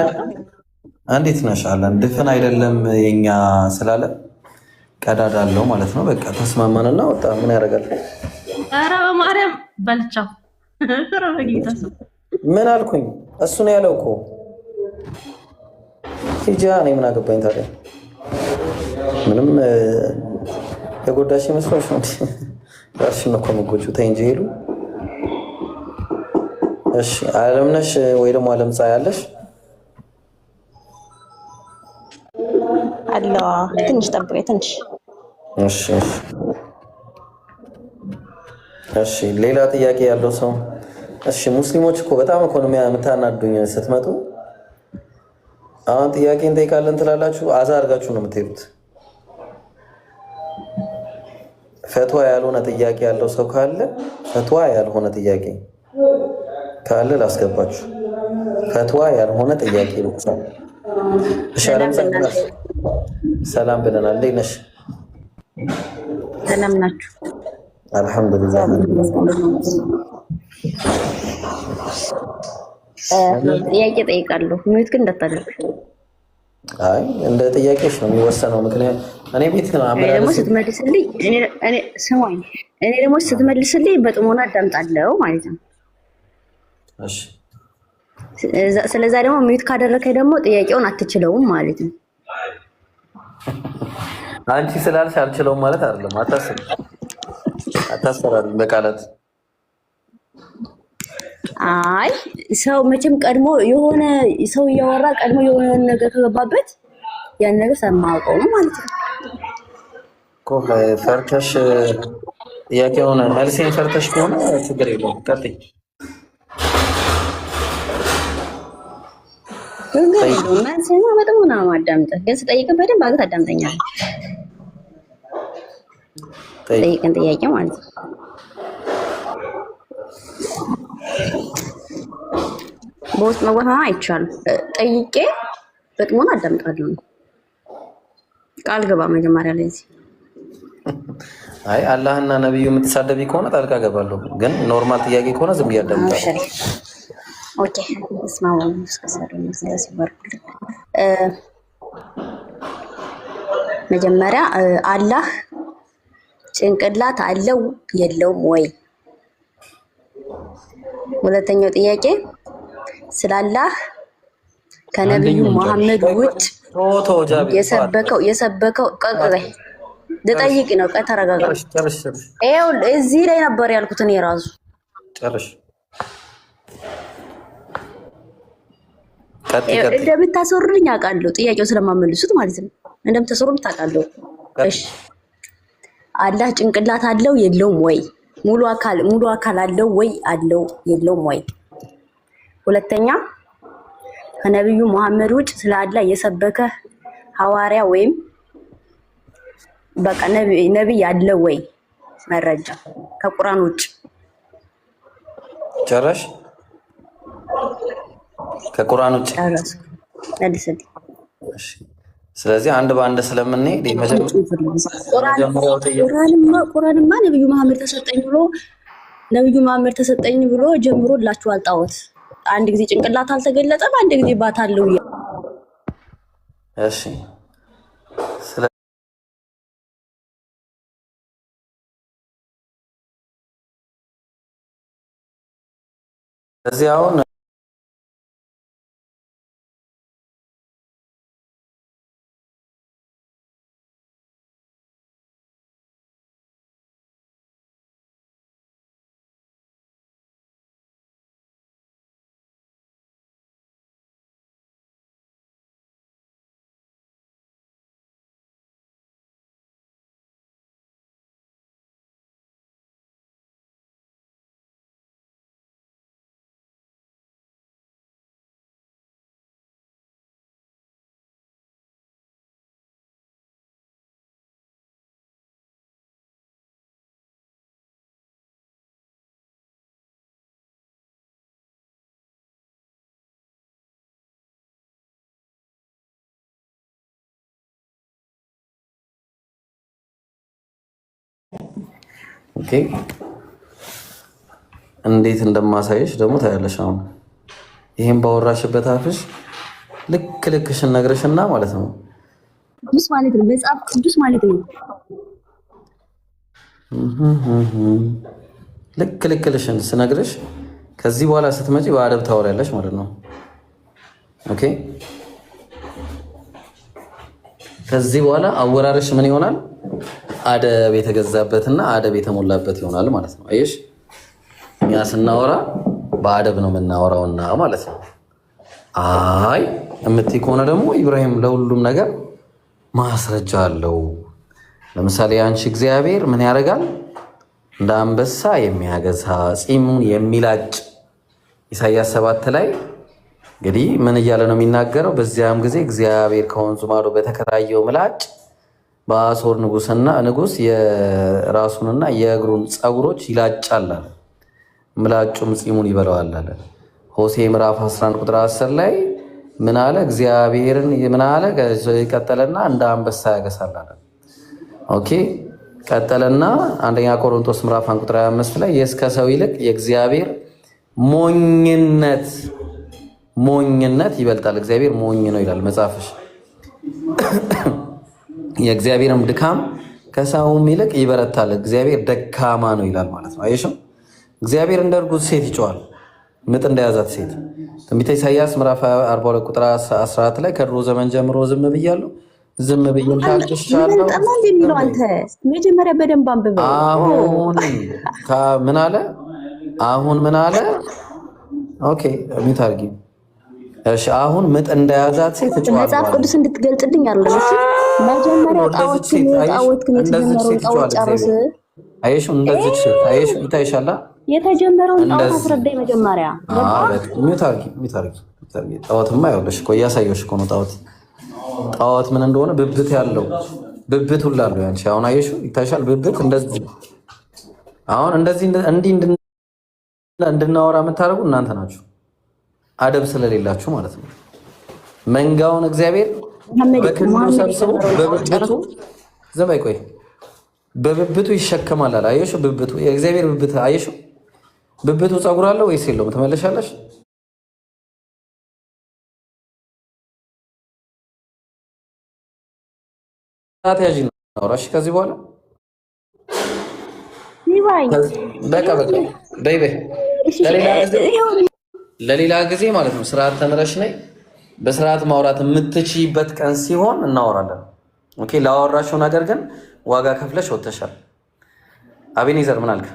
እንዴት ነሽ አለን። ድፍን አይደለም የኛ ስላለ ቀዳዳ አለው ማለት ነው። በቃ ተስማማንና ወጣ። ምን ያደርጋል? ኧረ በማርያም በልቻው። ኧረ በጌታ ሰው ምን አልኩኝ? እሱ ነው ያለው እኮ ሂጂ። እኔ ምን አገባኝ ታዲያ? ምንም የጎዳሽ መስሎሽ ነው? ራስሽን ነው እኮ የምትጎጂው። ተይ እንጂ ሄሉ። እሺ አለምነሽ ወይ ደግሞ አለም ፀሐይ አለሽ? አለዋ ትንሽ ጠብቀኝ ትንሽ። እሺ እሺ። ሌላ ጥያቄ ያለው ሰው? እሺ ሙስሊሞች እኮ በጣም እኮ ነው የምታናዱኝ ስትመጡ። አሁን ጥያቄ እንጠይቃለን ትላላችሁ፣ አዛ አድርጋችሁ ነው የምትሄዱት። ፈትዋ ያልሆነ ጥያቄ ያለው ሰው ካለ ፈትዋ ያልሆነ ጥያቄ ካለ ላስገባችሁ። ፈትዋ ያልሆነ ጥያቄ ነው። እሺ አለም ሰላም ብለናል። እንዴት ነሽ? ሰላም ናችሁ? አልሐምዱሊላህ። ጥያቄ ጠይቃለሁ። ሚዩት ግን እንዳታደርግ። አይ እንደ ጥያቄሽ ነው የሚወሰነው። ምክንያት እኔ ቤት ደግሞ ስትመልስልኝ እኔ ስማኝ፣ እኔ ደግሞ ስትመልስልኝ በጥሞና አዳምጣለሁ ማለት ነው። እሺ። ስለዛ ደግሞ ሚዩት ካደረከኝ ደግሞ ጥያቄውን አትችለውም ማለት ነው። አንቺ ስላልሽ አልችለውም ማለት አይደለም። አታስፈራሪኝ በቃላት። አይ ሰው መቼም ቀድሞ የሆነ ሰው እያወራ ቀድሞ የሆነ ነገር ከገባበት ያን ነገር ሰማውቀው ነው ማለት ነው እኮ። ፈርተሽ ጥያቄውን መልሴን ፈርተሽ ከሆነ ችግር የለውም። ቀጥይ። መልሴን በጣም ነው የማዳምጠው፣ ግን ስጠይቅህ በደንብ አድርገህ ታዳምጠኛለህ። ጠይቅን ጥያቄ ማለት ነው። በውስጥ መግባት አይቻልም። ጠይቄ በጥሞና አዳምጣለሁ። ቃል ገባ መጀመሪያ ላይ እዚህ። አይ አላህና ነብዩ የምትሳደቢ ከሆነ ጣልቃ ገባለሁ፣ ግን ኖርማል ጥያቄ ከሆነ ዝም ብዬ አዳምጣለሁ። ኦኬ እስማው እስከሰሩ ስለዚህ ወርኩል መጀመሪያ አላህ ጭንቅላት አለው የለውም ወይ? ሁለተኛው ጥያቄ ስላላህ ከነብዩ መሐመድ ውጭ የሰበከው ቀቅበይ ልጠይቅ ነው። ተረጋጋ። ይኸው እዚህ ላይ ነበር ያልኩት እኔ ራሱ ጨርሽ። እንደምታሰሩልኝ አውቃለሁ። ጥያቄው ስለማመልሱት ማለት ነው። እንደምታሰሩልኝ ታውቃለሁ። እሺ አላህ ጭንቅላት አለው የለውም ወይ? ሙሉ አካል አለው ወይ? አለው የለውም ወይ? ሁለተኛ ከነብዩ መሐመድ ውጭ ስለ አላህ የሰበከ ሐዋርያ ወይም በቃ ነብይ አለ ወይ? መረጃ ከቁርአን ውጭ ጨረሽ? ከቁርአን ውጭ ጨረስ መልስልኝ። እሺ ስለዚህ አንድ በአንድ ስለምንሄድ ቁርአንማ ነብዩ መሐመድ ተሰጠኝ ብሎ ጀምሮላችኋል። ጣዖት አንድ ጊዜ ጭንቅላት አልተገለጠም፣ አንድ ጊዜ ባት አለው። እሺ ስለዚህ አሁን ኦኬ እንዴት እንደማሳይሽ ደግሞ ታያለሽ። አሁን ይሄን ባወራሽበት አፍሽ ልክሽን ነግረሽና ማለት ነው። ቅዱስ ማለት ነው፣ መጽሐፍ ቅዱስ ማለት ነው። ልክሽን ስነግረሽ ከዚህ በኋላ ስትመጪ በአደብ ታወሪያለሽ ማለት ነው። ኦኬ ከዚህ በኋላ አወራረሽ ምን ይሆናል? አደብ የተገዛበትና አደብ የተሞላበት ይሆናል ማለት ነው። አየሽ እኛ ስናወራ በአደብ ነው የምናወራውና ማለት ነው። አይ እምትይ ከሆነ ደግሞ ኢብራሂም ለሁሉም ነገር ማስረጃ አለው። ለምሳሌ አንቺ እግዚአብሔር ምን ያደርጋል? እንደ አንበሳ የሚያገሳ ፂሙን የሚላጭ ኢሳይያስ 7 ላይ እንግዲህ ምን እያለ ነው የሚናገረው? በዚያም ጊዜ እግዚአብሔር ከወንዙ ማዶ በተከራየው ምላጭ በአሦር ንጉስ የራሱንና የእግሩን ፀጉሮች ይላጫል አለ። ምላጩም ፂሙን ይበላዋል አለ። ሆሴዕ ምዕራፍ 11 ቁጥር 10 ላይ ምን አለ? እግዚአብሔርን ምን አለ? ቀጠለና እንደ አንበሳ ያገሳል አለ። ኦኬ ቀጠለና አንደኛ ቆሮንቶስ ምዕራፍ 1 ቁጥር 25 ላይ የእስከ ሰው ይልቅ የእግዚአብሔር ሞኝነት ሞኝነት ይበልጣል። እግዚአብሔር ሞኝ ነው ይላል መጽሐፍሽ። የእግዚአብሔርም ድካም ከሰውም ይልቅ ይበረታል፣ እግዚአብሔር ደካማ ነው ይላል ማለት ነው። አየሽው? እግዚአብሔር እንደ እርጉዝ ሴት ይጮሃል፣ ምጥ እንደያዛት ሴት። ትንቢተ ኢሳይያስ ምዕራፍ 42 ቁጥር 14 ላይ ከድሮ ዘመን ጀምሮ ዝም ብያለሁ፣ ዝም ብዬም ታግሻለሁ። አንተ መጀመሪያ በደንብ አንብበው። ምን አለ? አሁን ምን አለ? ኦኬ ሚት አድርጊ። እሺ አሁን ምጥ እንደያዛት ሴት እጮሃለሁ። መጽሐፍ ቅዱስ እንድትገልጥልኝ አይደለም። እሺ መጀመሪያ ጣዖትን የተጀመረውን ጣዖት ጨርስ። አየሽው? እንደዚህ ሴት አየሽው? ይታይሻላ? የተጀመረውን ጣዖት አስረዳኝ መጀመሪያ። ሚት አድርጊ። ጣዖትማ ይኸውልሽ እኮ እያሳየሁሽ እኮ ነው። ጣዖት ምን እንደሆነ ብብት ያለው ብብት ሁላ አለው ያንቺ። አሁን አየሽው? ይታይሻል? ብብት እንደዚህ። አሁን እንደዚህ እንዲህ እንድናወራ የምታደርጉ እናንተ ናችሁ፣ አደብ ስለሌላችሁ ማለት ነው። መንጋውን እግዚአብሔር በክንዱ ሰብስቦ በብብቱ ዝም በይ ቆይ፣ በብብቱ ይሸከማል አለ። አየሽው? ብብቱ የእግዚአብሔር ብብት አየሽው? ብብቱ ፀጉር አለው ወይስ የለውም? ትመለሻለሽ? ታያጂ ነው አውራሽ ከዚህ በኋላ በቃ በይ ለሌላ ጊዜ ማለት ነው። ስርዓት ተምረሽ ነይ። በስርዓት ማውራት የምትችይበት ቀን ሲሆን እናወራለን። ኦኬ። ላወራሽው ነገር ግን ዋጋ ከፍለሽ ወጥተሻል። አቤኔዘር ምን አልክ?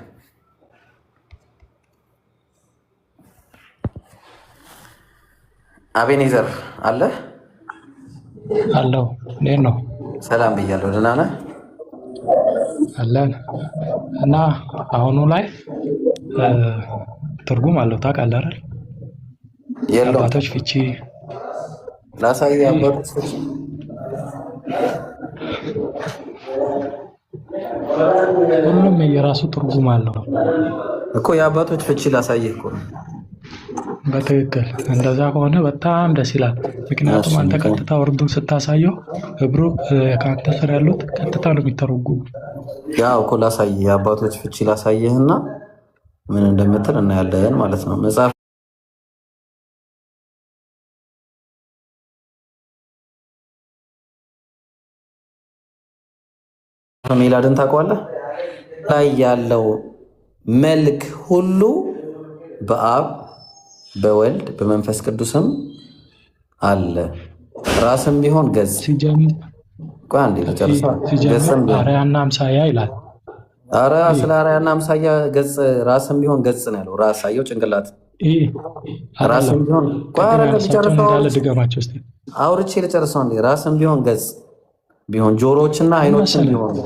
አቤኔዘር አለ አለው። እንዴት ነው? ሰላም ብያለሁ። ደህና ነህ? አለን እና አሁኑ ላይ ትርጉም አለው ታውቃለህ አይደል? የአባቶች ፍቺ ላሳይ። አባቶች ፍቺ ሁሉም የራሱ ትርጉም አለው እኮ። የአባቶች ፍቺ ላሳይህ እኮ። በትክክል እንደዛ ከሆነ በጣም ደስ ይላል። ምክንያቱም አንተ ቀጥታ ወርዱን ስታሳየው ህብሩ ከአንተ ስር ያሉት ቀጥታ ነው የሚተረጉሙ። ያው እኮ ላሳይህ፣ የአባቶች ፍቺ ላሳይህና ምን እንደምትል እናያለን ማለት ነው። መጽሐፍ ሜላድን ታውቀዋለህ? ላይ ያለው መልክ ሁሉ በአብ በወልድ በመንፈስ ቅዱስም አለ። ራስም ቢሆን ገጽ አርአያና አምሳያ ይላል። ኧረ ስለ አርአያና አምሳያ ገጽ ራስም ቢሆን ገጽ ነው ያለው። ራስ አየው ጭንቅላት ራስም ቢሆን አውርቼ ልጨርሰው እንዴ። ራስም ቢሆን ገጽ ቢሆን ጆሮዎችና አይኖችም ቢሆን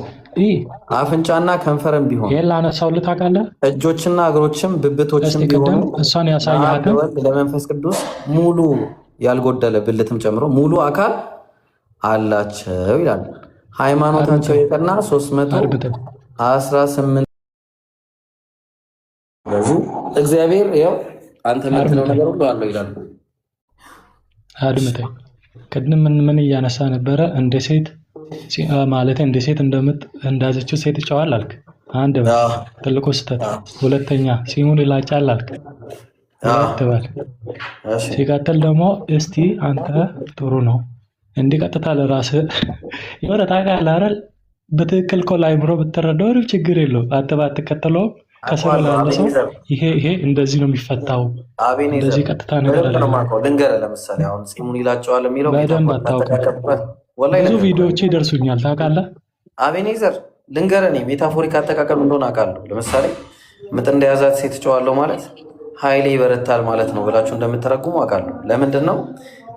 አፍንጫና ከንፈርም ቢሆን የላነሳው ልታውቃለህ። እጆችና እግሮችም ብብቶችም ቢሆን እሷን ያሳያት ለመንፈስ ቅዱስ ሙሉ ያልጎደለ ብልትም ጨምሮ ሙሉ አካል አላቸው ይላል። ሃይማኖታቸው የቀና 318 ስለዚህ እግዚአብሔር ያው አንተ የምትለው ነገር ሁሉ አለው ይላል። አድምጠኝ። ቅድም ምን እያነሳ ነበረ? እንደ ሴት ማለት እንደ ሴት እንዳዘችው ሴት ይጨዋል አልክ። አንድ ትልቁ ስህተት። ሁለተኛ ሲሙን ይላጫል አልክ። ተባል። ሲቀጥል ደግሞ እስቲ አንተ ጥሩ ነው እንዲህ ቀጥታ ለራስህ የሆነ ታውቃለህ አይደል? በትክክል እኮ ለአይምሮ ብትረዳው ችግር የለውም። አንተ ባትከተለውም ከስር ላለ ሰው ይሄ እንደዚህ ነው የሚፈታው። እንደዚህ ቀጥታ ነገር አለ። ልንገርህ፣ ለምሳሌ አሁን ፂሙን ይላጨዋል የሚለው በደንብ አታውቅም። ብዙ ቪዲዮዎች ይደርሱኛል ታውቃለህ። አቤኔዘር ልንገርህ፣ እኔ ሜታፎሪክ አጠቃቀም እንደሆነ አውቃለሁ። ለምሳሌ ምጥ እንደያዛት ሴት ጨዋለሁ ማለት ኃይሌ ይበረታል ማለት ነው ብላችሁ እንደምትረጉሙ አውቃለሁ። ለምንድን ነው?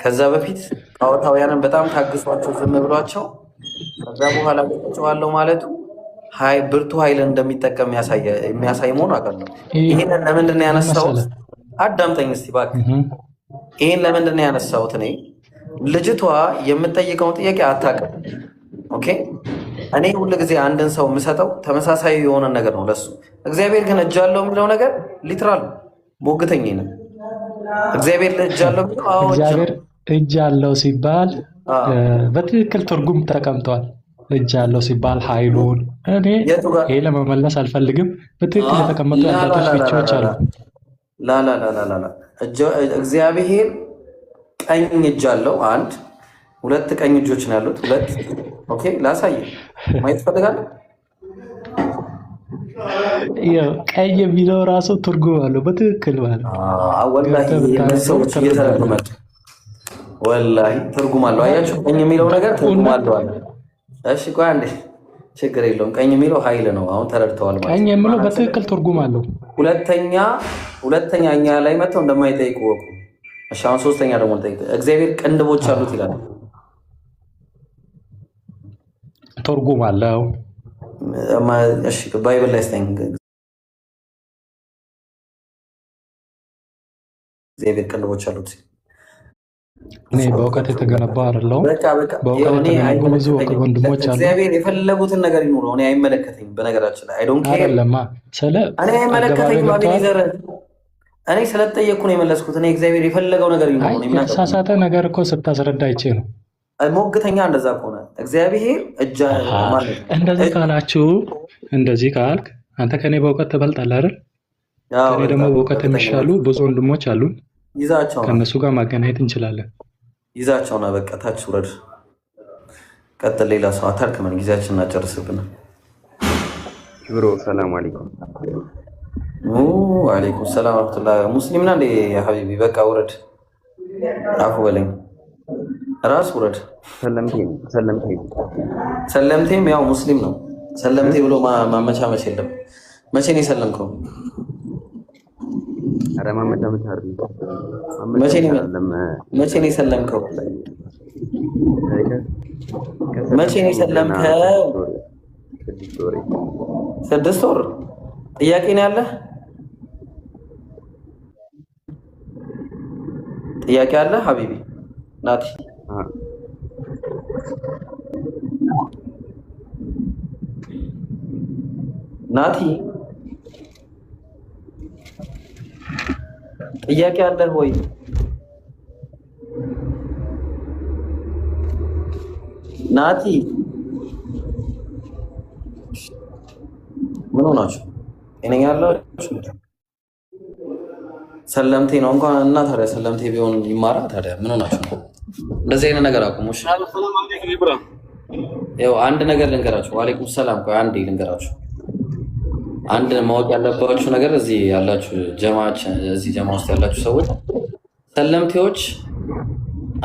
ከዛ በፊት ጣዖታውያንን በጣም ታግሷቸው ዝም ብሏቸው ከዛ በኋላ ጨዋለሁ ማለቱ ብርቱ ኃይልን እንደሚጠቀም የሚያሳይ መሆኑ አውቃለሁ። ይሄንን ለምንድን ነው ያነሳሁት? አዳምጠኝ እስቲ እባክህ። ይሄን ለምንድን ነው ያነሳሁት? እኔ ልጅቷ የምጠይቀውን ጥያቄ አታውቅም። ኦኬ፣ እኔ ሁሉ ጊዜ አንድን ሰው የምሰጠው ተመሳሳይ የሆነ ነገር ነው ለሱ። እግዚአብሔር ግን እጅ አለው የሚለው ነገር ሊትራል ሞግተኝ ነው። እግዚአብሔር እጅ አለው የሚለው እግዚአብሔር እጅ አለው ሲባል በትክክል ትርጉም ተቀምጧል። እጅ አለው ሲባል ኃይሉን እኔ ይሄ ለመመለስ አልፈልግም። በትክክል የተቀመጡ ያላቸው ፍቺዎች አሉ። ላላላላላ እግዚአብሔር ቀኝ እጅ አለው። አንድ ሁለት ቀኝ እጆች ነው ያሉት። ሁለት ኦኬ፣ ላሳይ ማየት ፈልጋለሁ። ቀኝ የሚለው ራሱ ትርጉም አለው በትክክል ማለት ወላሂ ሰዎች እየተረዱ መጡ። ወላሂ ትርጉም አለው። አያችሁ ቀኝ የሚለው ነገር ትርጉም አለው አለ። እሺ ቆይ አንዴ፣ ችግር የለውም። ቀኝ የሚለው ኃይል ነው። አሁን ተረድተዋል ማለት ቀኝ የሚለው በትክክል ትርጉም አለው። ሁለተኛ እኛ ላይ መጥተው እንደማይጠይቁ ወቁ። እሺ አሁን ሶስተኛ ደግሞ ልጠይቅ። እግዚአብሔር ቅንድቦች አሉት ይላል። ትርጉም አለው። እሺ ባይብል ላይ ስታይን እግዚአብሔር ቅንድቦች አሉት። እኔ በእውቀት የተገነባ አይደለሁም። በእውቀት የተገነቡ ብዙ ወንድሞች አሉ። እግዚአብሔር የፈለጉትን ነገር ይኑረው። እኔ አይመለከተኝም። በነገራችን ላይ አይደለማ እኔ አይመለከተኝም። እኔ ስለተጠየቅኩ ነው የመለስኩት። እኔ እግዚአብሔር የፈለገው ነገር ይኑረው። የተሳሳተ ነገር እኮ ስታስረዳ አይቼ ነው። ሞግተኛ እንደዛ ከሆነ እግዚአብሔር እንደዚህ ካላችሁ እንደዚህ ካልክ አንተ ከኔ በእውቀት ትበልጣለህ አይደል? ከኔ ደግሞ በእውቀት የሚሻሉ ብዙ ወንድሞች አሉን። ይዛቸው ከነሱ ጋር ማገናኘት እንችላለን። ይዛቸው ነው። በቃ ታች ውረድ፣ ቀጥል። ሌላ ሰው አታርክመን፣ ጊዜያችን እናጨርስብን። ብሮ ሰላም አለይኩም። ወአለይኩም ሰላም ወራህመቱላህ። ሙስሊም ነህ እንዴ ሐቢቢ? በቃ ውረድ፣ አፉ በለኝ። ራስ ውረድ። ሰለምቴም ያው ሙስሊም ነው። ሰለምቴ ብሎ ማመቻመች የለም። መቼ ነው የሰለምከው? መቼ ነው የሰለምከው? መቼ ነው የሰለምከው? 6 ወር። ጥያቄ ነው ያለህ? ጥያቄ አለ ሐቢቢ? ናቲ ናቲ ጥያቄ አለህ ወይ? ናቲ ምን ሆናችሁ? ጤነኛ ያላችሁ? ሰለምቴ ነው እንኳን እና ታዲያ ሰለምቴ ቢሆን ይማራ ታዲያ ምን ሆናችሁ? እንደዚህ አይነት ነገር አቁሙሽ። ያው አንድ ነገር ልንገራችሁ። ወአለይኩም ሰላም። ቆይ አንዴ ልንገራችሁ። አንድ ማወቅ ያለባችሁ ነገር እዚህ ያላችሁ ጀማዓች፣ እዚህ ጀማ ውስጥ ያላችሁ ሰዎች ሰለምቴዎች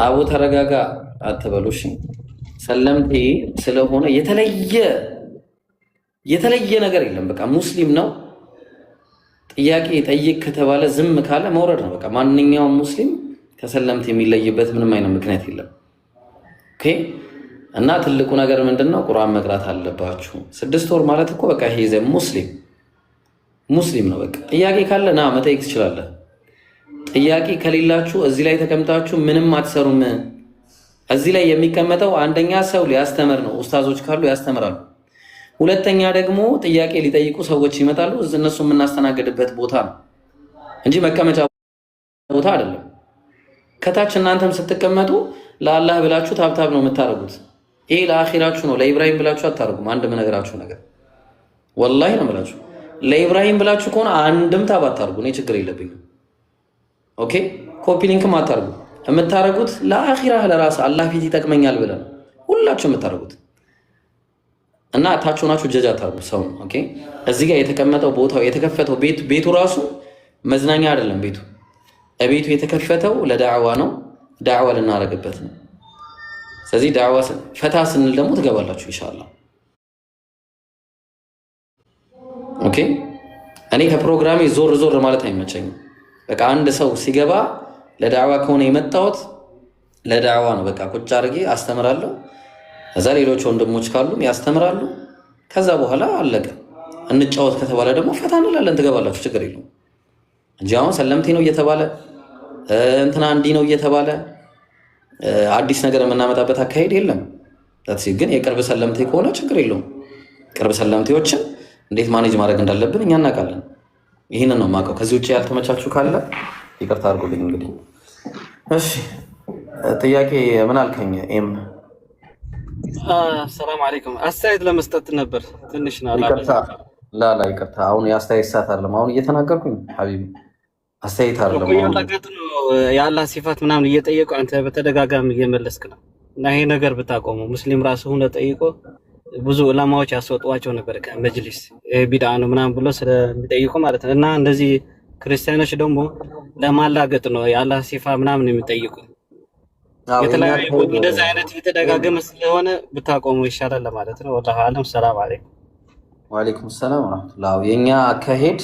አቡ ተረጋጋ አትበሉ እሺ። ሰለምቴ ስለሆነ የተለየ ነገር የለም። በቃ ሙስሊም ነው። ጥያቄ ጠይቅ ከተባለ ዝም ካለ መውረድ ነው። በቃ ማንኛውም ሙስሊም ከሰለምቴ የሚለይበት ምንም አይነት ምክንያት የለም። ኦኬ። እና ትልቁ ነገር ምንድነው? ቁርአን መቅራት አለባችሁ። 6 ወር ማለት እኮ በቃ ይሄ ሙስሊም ነው። በቃ ጥያቄ ካለ ና መጠየቅ ትችላለህ። ጥያቄ ከሌላችሁ እዚህ ላይ ተቀምጣችሁ ምንም አትሰሩም። እዚህ ላይ የሚቀመጠው አንደኛ ሰው ሊያስተምር ነው። ኡስታዞች ካሉ ያስተምራሉ። ሁለተኛ ደግሞ ጥያቄ ሊጠይቁ ሰዎች ይመጣሉ። እነሱ የምናስተናግድበት ቦታ ነው እንጂ መቀመጫ ቦታ አይደለም። ከታች እናንተም ስትቀመጡ ለአላህ ብላችሁ ታብታብ ነው የምታደርጉት። ይሄ ለአኺራችሁ ነው። ለኢብራሂም ብላችሁ አታደርጉም። አንድ የምነግራችሁ ነገር ወላሂ ነው የምላችሁ። ለኢብራሂም ብላችሁ ከሆነ አንድም ታብ አታደርጉ። እኔ ችግር የለብኝም። ኦኬ። ኮፒ ሊንክም አታደርጉ። የምታደርጉት ለአኺራ ለራስ አላህ ፊት ይጠቅመኛል ብለን ሁላችሁ የምታደርጉት እና ታች ሆናችሁ ጀጅ አታርጉ ሰው። ኦኬ። እዚህ ጋር የተቀመጠው ቦታው የተከፈተው ቤቱ ራሱ መዝናኛ አይደለም። ቤቱ የተከፈተው ለዳዕዋ ነው። ዳዕዋ ልናረግበት ነው። ስለዚህ ዳዕዋ ፈታ ስንል ደግሞ ትገባላችሁ ኢንሻአላህ። ኦኬ። እኔ ከፕሮግራሜ ዞር ማለት አይመቸኝም። በቃ አንድ ሰው ሲገባ ለዳዕዋ ከሆነ የመጣሁት ለዳዕዋ ነው። በቃ ቁጭ አድርጌ አስተምራለሁ። ከዛ ሌሎች ወንድሞች ካሉም ያስተምራሉ። ከዛ በኋላ አለቀ። እንጫወት ከተባለ ደግሞ ፈታ እንላለን። ትገባላችሁ፣ ችግር የለውም እንጂ አሁን ሰለምቴ ነው እየተባለ እንትና እንዲህ ነው እየተባለ አዲስ ነገር የምናመጣበት አካሄድ የለም። ግን የቅርብ ሰለምቴ ከሆነ ችግር የለውም። ቅርብ ሰለምቴዎችን እንዴት ማኔጅ ማድረግ እንዳለብን እኛ እናውቃለን። ይህንን ነው የማውቀው። ከዚህ ውጭ ያልተመቻችሁ ካለ ይቅርታ አድርጉልኝ። እንግዲህ እሺ፣ ጥያቄ ምን አልከኝ? ኤም ሰላም አለይኩም። አስተያየት ለመስጠት ነበር ትንሽ ነው። ይቅርታ። አሁን የአስተያየት ሰዓት አይደለም። አሁን እየተናገርኩኝ ሐቢቢ አስተያየት አይደለም። ያላገጥ ነው የአላህ ሲፋት ምናምን እየጠየቁ አንተ በተደጋጋሚ እየመለስክ ነው። እና ይሄ ነገር ብታቆመው ሙስሊም ራሱ ሆነ ጠይቆ ብዙ ዑለማዎች ያስወጧቸው ነበር ከመጅሊስ ቢድዓ ነው ምናምን ብሎ ስለሚጠይቁ ማለት ነው። እና እንደዚህ ክርስቲያኖች ደግሞ ለማላገጥ ነው የአላህ ሲፋ ምናምን የሚጠይቁ የተለያዩ እንደዚህ አይነት የተደጋገመ ስለሆነ ብታቆመው ይሻላል ለማለት ነው። ወላሂ አለም። ሰላም አለይኩም። ወአለይኩም ሰላም ወራህመቱላህ። የኛ አካሄድ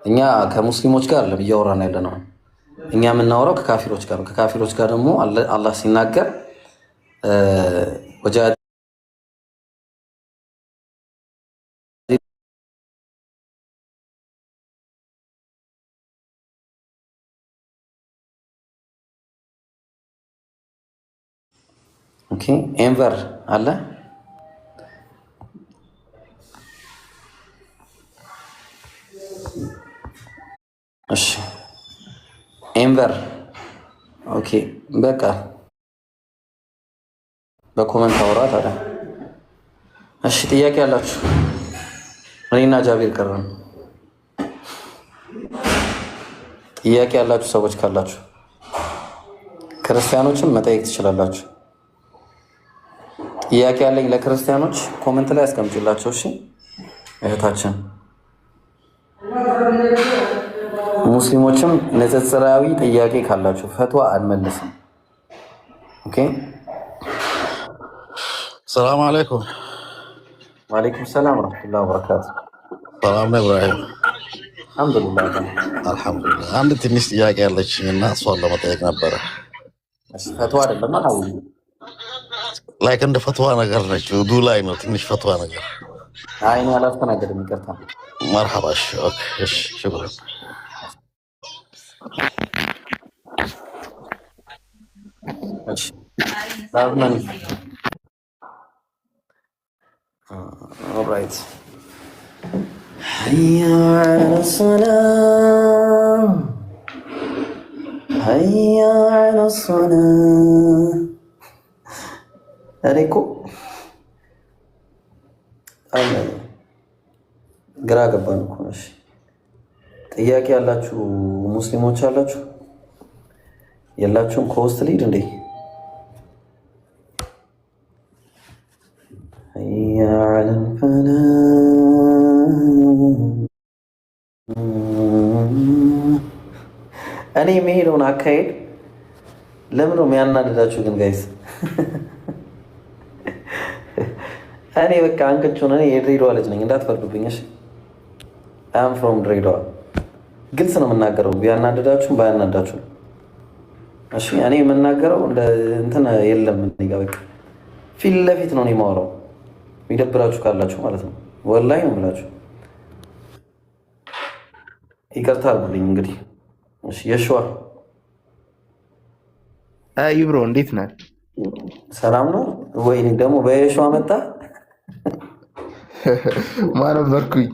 እኛ ከሙስሊሞች ጋር አይደለም እያወራን ያለ ነው። እኛ የምናወራው ከካፊሮች ጋር ነው። ከካፊሮች ጋር ደግሞ አላህ ሲናገር ወጃ ኦኬ ኤንቨር አለ እሺ ኤንቨር ኦኬ በቃ በኮመንት አውራ ታዲያ። እሺ ጥያቄ አላችሁ? እኔና ጃቢር ቀረን። ጥያቄ ያላችሁ ሰዎች ካላችሁ ክርስቲያኖችን መጠየቅ ትችላላችሁ። ጥያቄ ያለኝ ለክርስቲያኖች ኮመንት ላይ አስቀምጡላቸው። እሺ እህታችን፣ ሙስሊሞችም ንጽጽራዊ ጥያቄ ካላችሁ ፈትዋ አልመልስም። ኦኬ ሰላም አለይኩም። ወአለይኩም ሰላም ወራህመቱላሂ ወበረካቱ። ሰላም ነው ኢብራሂም? አልሐምዱሊላህ። አንድ ትንሽ ጥያቄ ያለችኝ እና እሷን ለመጠየቅ ነበረ። እሺ ፈትዋ አይደለም አው ላይክ እንደ ፈትዋ ነገር ነች። ውዱ ላይ ነው ትንሽ ፈትዋ ነገር። አይ ነው አላስተናገድም፣ ይቅርታ። መርሐባ። ኦኬ እሺ ሽኩራን። እሺ ዳርመን ኦልራይት hayya ala salam hayya ala salam እኔ እኮ ግራ ገባን እኮ። እሺ ጥያቄ ያላችሁ ሙስሊሞች አላችሁ? የላችሁም? ከውስጥ ልሂድ እንዴ? እኔ የሚሄደውን አካሄድ ለምን ነው የሚያናድዳችሁ ግን ጋይስ? እኔ በቃ አንቀጩን እኔ የድሬዳዋ ልጅ ነኝ እንዳትፈርዱብኝ እሺ። አም ፍሮም ድሬዳዋ። ግልጽ ነው የምናገረው፣ ቢያናድዳችሁም ባያናዳችሁም እሺ። እኔ የምናገረው እንትን የለም እኔ ጋር በቃ ፊት ለፊት ነው የማወራው። የሚደብራችሁ ካላችሁ ማለት ነው ወላሂ ነው የምላችሁ። ይቅርታ አድርጉልኝ እንግዲህ እሺ። የሸዋ አይ ብሮ እንዴት ነህ? ሰላም ነው ወይ? ደግሞ በየሸዋ መጣ ማነው በርኩኝ?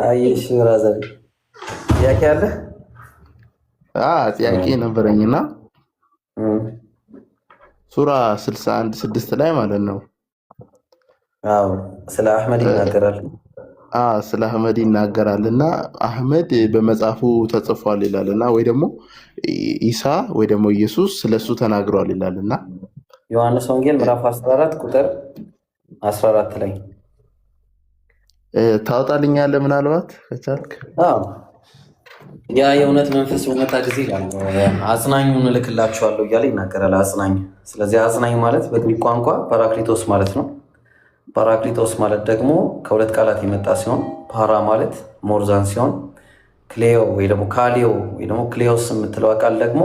አይሽ ብራዘር ጥያቄ አለ? ጥያቄ ነበረኝና ሱራ 61:6 ላይ ማለት ነው። አዎ ስለ አህመድ ይናገራል። ስለ አህመድ ይናገራልና አህመድ በመጽሐፉ ተጽፏል ይላልና ወይ ደግሞ ኢሳ ወይ ደግሞ ኢየሱስ ስለሱ ተናግሯል ይላልና ዮሐንስ ወንጌል ምዕራፍ 14 ቁጥር 14 ላይ ታወጣልኛለህ ምናልባት ከቻልክ? ያ የእውነት መንፈስ በመጣ ጊዜ አጽናኙን እልክላችኋለሁ እያለ ይናገራል። አጽናኝ። ስለዚህ አጽናኝ ማለት በግሪክ ቋንቋ ፓራክሊቶስ ማለት ነው። ፓራክሊቶስ ማለት ደግሞ ከሁለት ቃላት የመጣ ሲሆን ፓራ ማለት ሞርዛን ሲሆን ክሌዮ ወይ ደግሞ ካሊዮ ወይ ደግሞ ክሌዮስ የምትለው ቃል ደግሞ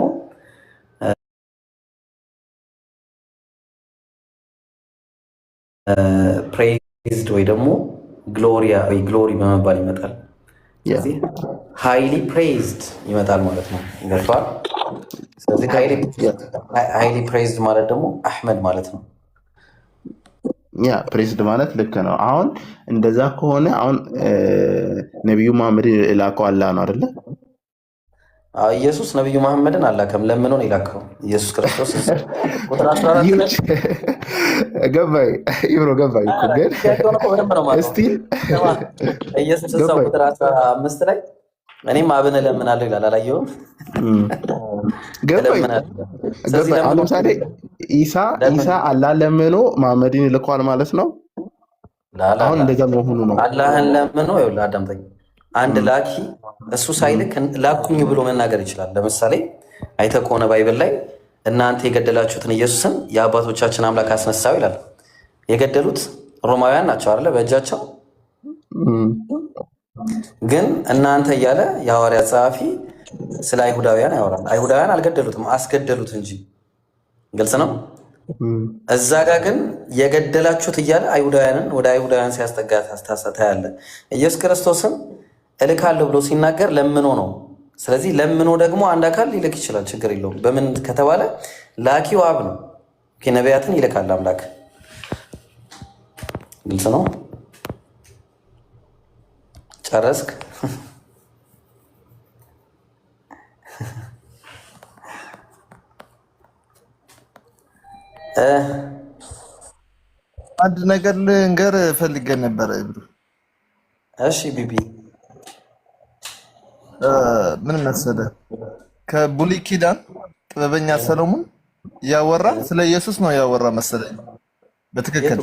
ፕሬዝድ ወይ ደግሞ ግሎሪያ ወይ ግሎሪ በመባል ይመጣል። ስለዚህ ሃይሊ ፕሬዝድ ይመጣል ማለት ነው። ይገርቷል። ስለዚህ ሃይሊ ፕሬዝድ ማለት ደግሞ አህመድ ማለት ነው። ያ ፕሬዝድ ማለት ልክ ነው። አሁን እንደዛ ከሆነ አሁን ነቢዩ መሐመድ የላከው አላህ ነው አይደለ? ኢየሱስ ነብዩ መሐመድን አላከም፣ ለምኖ ነው የላከው። ኢየሱስ ክርስቶስ ቁጥር 14 ገባኝ ይብሮ ገባኝ እኮ ግን እስቲ ኢየሱስ ሰው ቁጥር 15 ላይ እኔም አብን እለምናለሁ ይላል። አላየሁም? ገባኝ። አሁን ለምሳሌ ኢሳ አላህ ለምኖ መሐመድን ልኳል ማለት ነው። አሁን እንደዛ መሆኑ ነው። አላህን ለምኖ ይኸውልህ፣ አዳምጠኝ። አንድ ላኪ እሱ ሳይልክ ላኩኝ ብሎ መናገር ይችላል። ለምሳሌ አይተህ ከሆነ ባይብል ላይ እናንተ የገደላችሁትን ኢየሱስን የአባቶቻችን አምላክ አስነሳው ይላል። የገደሉት ሮማውያን ናቸው አይደለ? በእጃቸው ግን እናንተ እያለ የሐዋርያት ጸሐፊ ስለ አይሁዳውያን ያወራል። አይሁዳውያን አልገደሉትም፣ አስገደሉት እንጂ። ግልጽ ነው። እዛ ጋር ግን የገደላችሁት እያለ አይሁዳውያንን ወደ አይሁዳውያን ሲያስጠጋ ታያለ። ኢየሱስ ክርስቶስም እልካለሁ ብሎ ሲናገር ለምኖ ነው። ስለዚህ ለምኖ ደግሞ አንድ አካል ሊልክ ይችላል፣ ችግር የለውም። በምን ከተባለ ላኪው አብ ነው። ነቢያትን ይልካል አምላክ። ግልጽ ነው። ጨረስክ? አንድ ነገር ልንገር ፈልገን ነበረ። እሺ ቢቢ ምን መሰለህ፣ ከብሉይ ኪዳን ጥበበኛ ሰሎሞን ያወራ ስለ ኢየሱስ ነው ያወራ መሰለኝ። በትክክል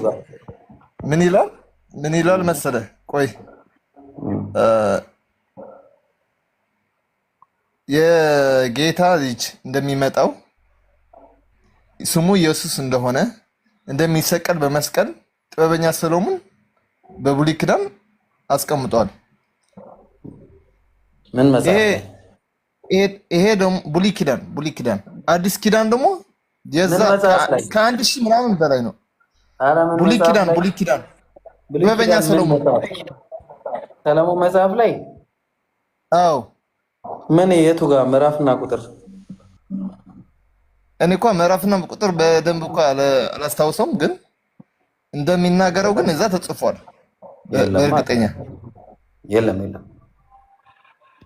ምን ይላል መሰለህ? ቆይ የጌታ ልጅ እንደሚመጣው ስሙ ኢየሱስ እንደሆነ እንደሚሰቀል በመስቀል ጥበበኛ ሰሎሞን በብሉይ ኪዳን አስቀምጧል። ምን መሰለህ? ይሄ ደግሞ ብሉይ ኪዳን አዲስ ኪዳን ደግሞ የዛ ከአንድ ሺህ ምናምን በላይ ነው። ብሉይ ኪዳን ጥበበኛ ሰሎሞን መጽሐፍ ላይ አዎ። ምን የቱ ጋር ምዕራፍና ቁጥር? እኔ እንኳ ምዕራፍና ቁጥር በደንብ እንኳ አላስታውሰውም፣ ግን እንደሚናገረው ግን እዛ ተጽፏል። በእርግጠኛ የለም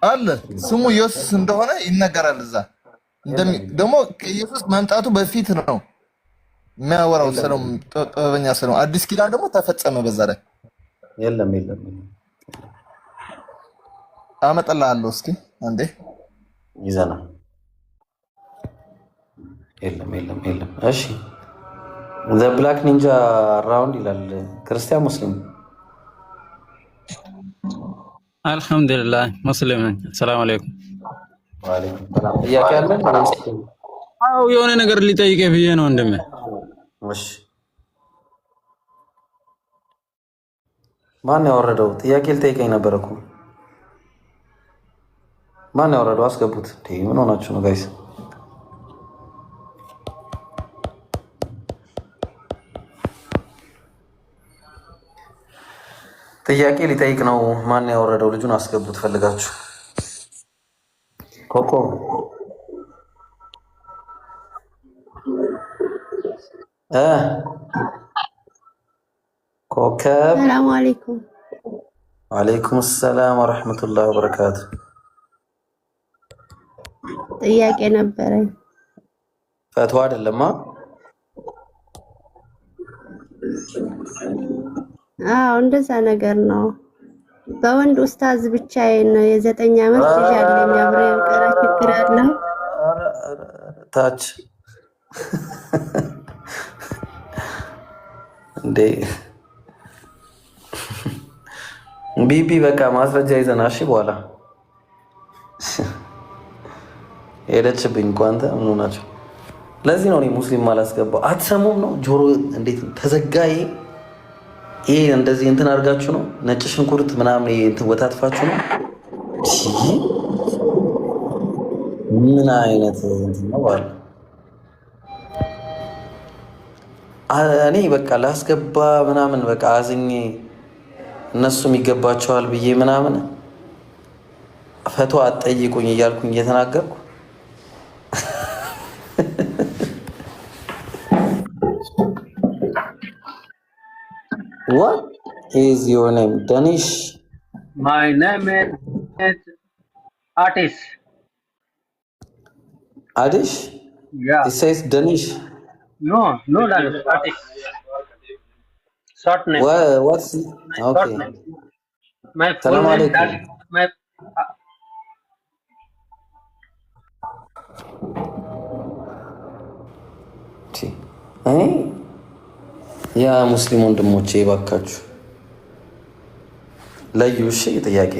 አለ ስሙ ኢየሱስ እንደሆነ ይነገራል። እዛ ደግሞ ከኢየሱስ መምጣቱ በፊት ነው የሚያወራው ጥበበኛ ሰሎሞን። አዲስ ኪዳን ደግሞ ተፈጸመ በዛ ላይ። የለም አመጣልሃለሁ እስኪ አንዴ ይዘና። የለም እሺ ዘ ብላክ ኒንጃ ራውንድ ይላል። ክርስቲያን ሙስሊም? አልሐምዱሊላህ ሙስሊም ነኝ። ሰላም አለይኩም። ወአለይኩም ሰላም። ጥያቄ አለ? አዎ የሆነ ነገር ሊጠይቅህ ብዬ ነው ወንድሜ። እሺ ማን ያወረደው? ጥያቄ ልጠይቀኝ ነበር እኮ። ማን ያወረደው? አስገቡት። ምን ሆናችሁ ነው ጋይስ? ጥያቄ ሊጠይቅ ነው። ማን ያወረደው? ልጁን አስገቡት ፈልጋችሁ። ኮከብ ኮከብ። ሰላም አለይኩም። ወአለይኩም ሰላም ወራህመቱላሂ ወበረካቱ። ጥያቄ ነበረኝ። ፈትዋ አይደለማ? አዎ እንደዛ ነገር ነው። በወንድ ኡስታዝ ብቻ ነው የ9 ዓመት ልጅ አለኝ። አብሬ ቀራ ችግር አለ ታች እንዴ ቢቢ በቃ ማስረጃ ይዘና እሺ። በኋላ ሄደችብኝ እኮ አንተ ምን ሆናችሁ? ለዚህ ነው እኔ ሙስሊም አላስገባው። አትሰሙም ነው? ጆሮ እንዴት ተዘጋይ? ይሄ እንደዚህ እንትን አድርጋችሁ ነው ነጭ ሽንኩርት ምናምን እንትን ወታትፋችሁ ነው። ምን አይነት እንትን ነው ባለ እኔ በቃ ላስገባ ምናምን በቃ አዝኜ እነሱም ይገባቸዋል ብዬ ምናምን ፈትዋ አትጠይቁኝ እያልኩኝ እየተናገርኩ What is your name? Danish? My name is Artist. Adish? Yeah. It says Danish. No, Danish. Artist. Short name. What's Short okay? name. My full Salam name. alaikum. My ያ ሙስሊም ወንድሞቼ ባካችሁ ለዩ እሺ ጥያቄ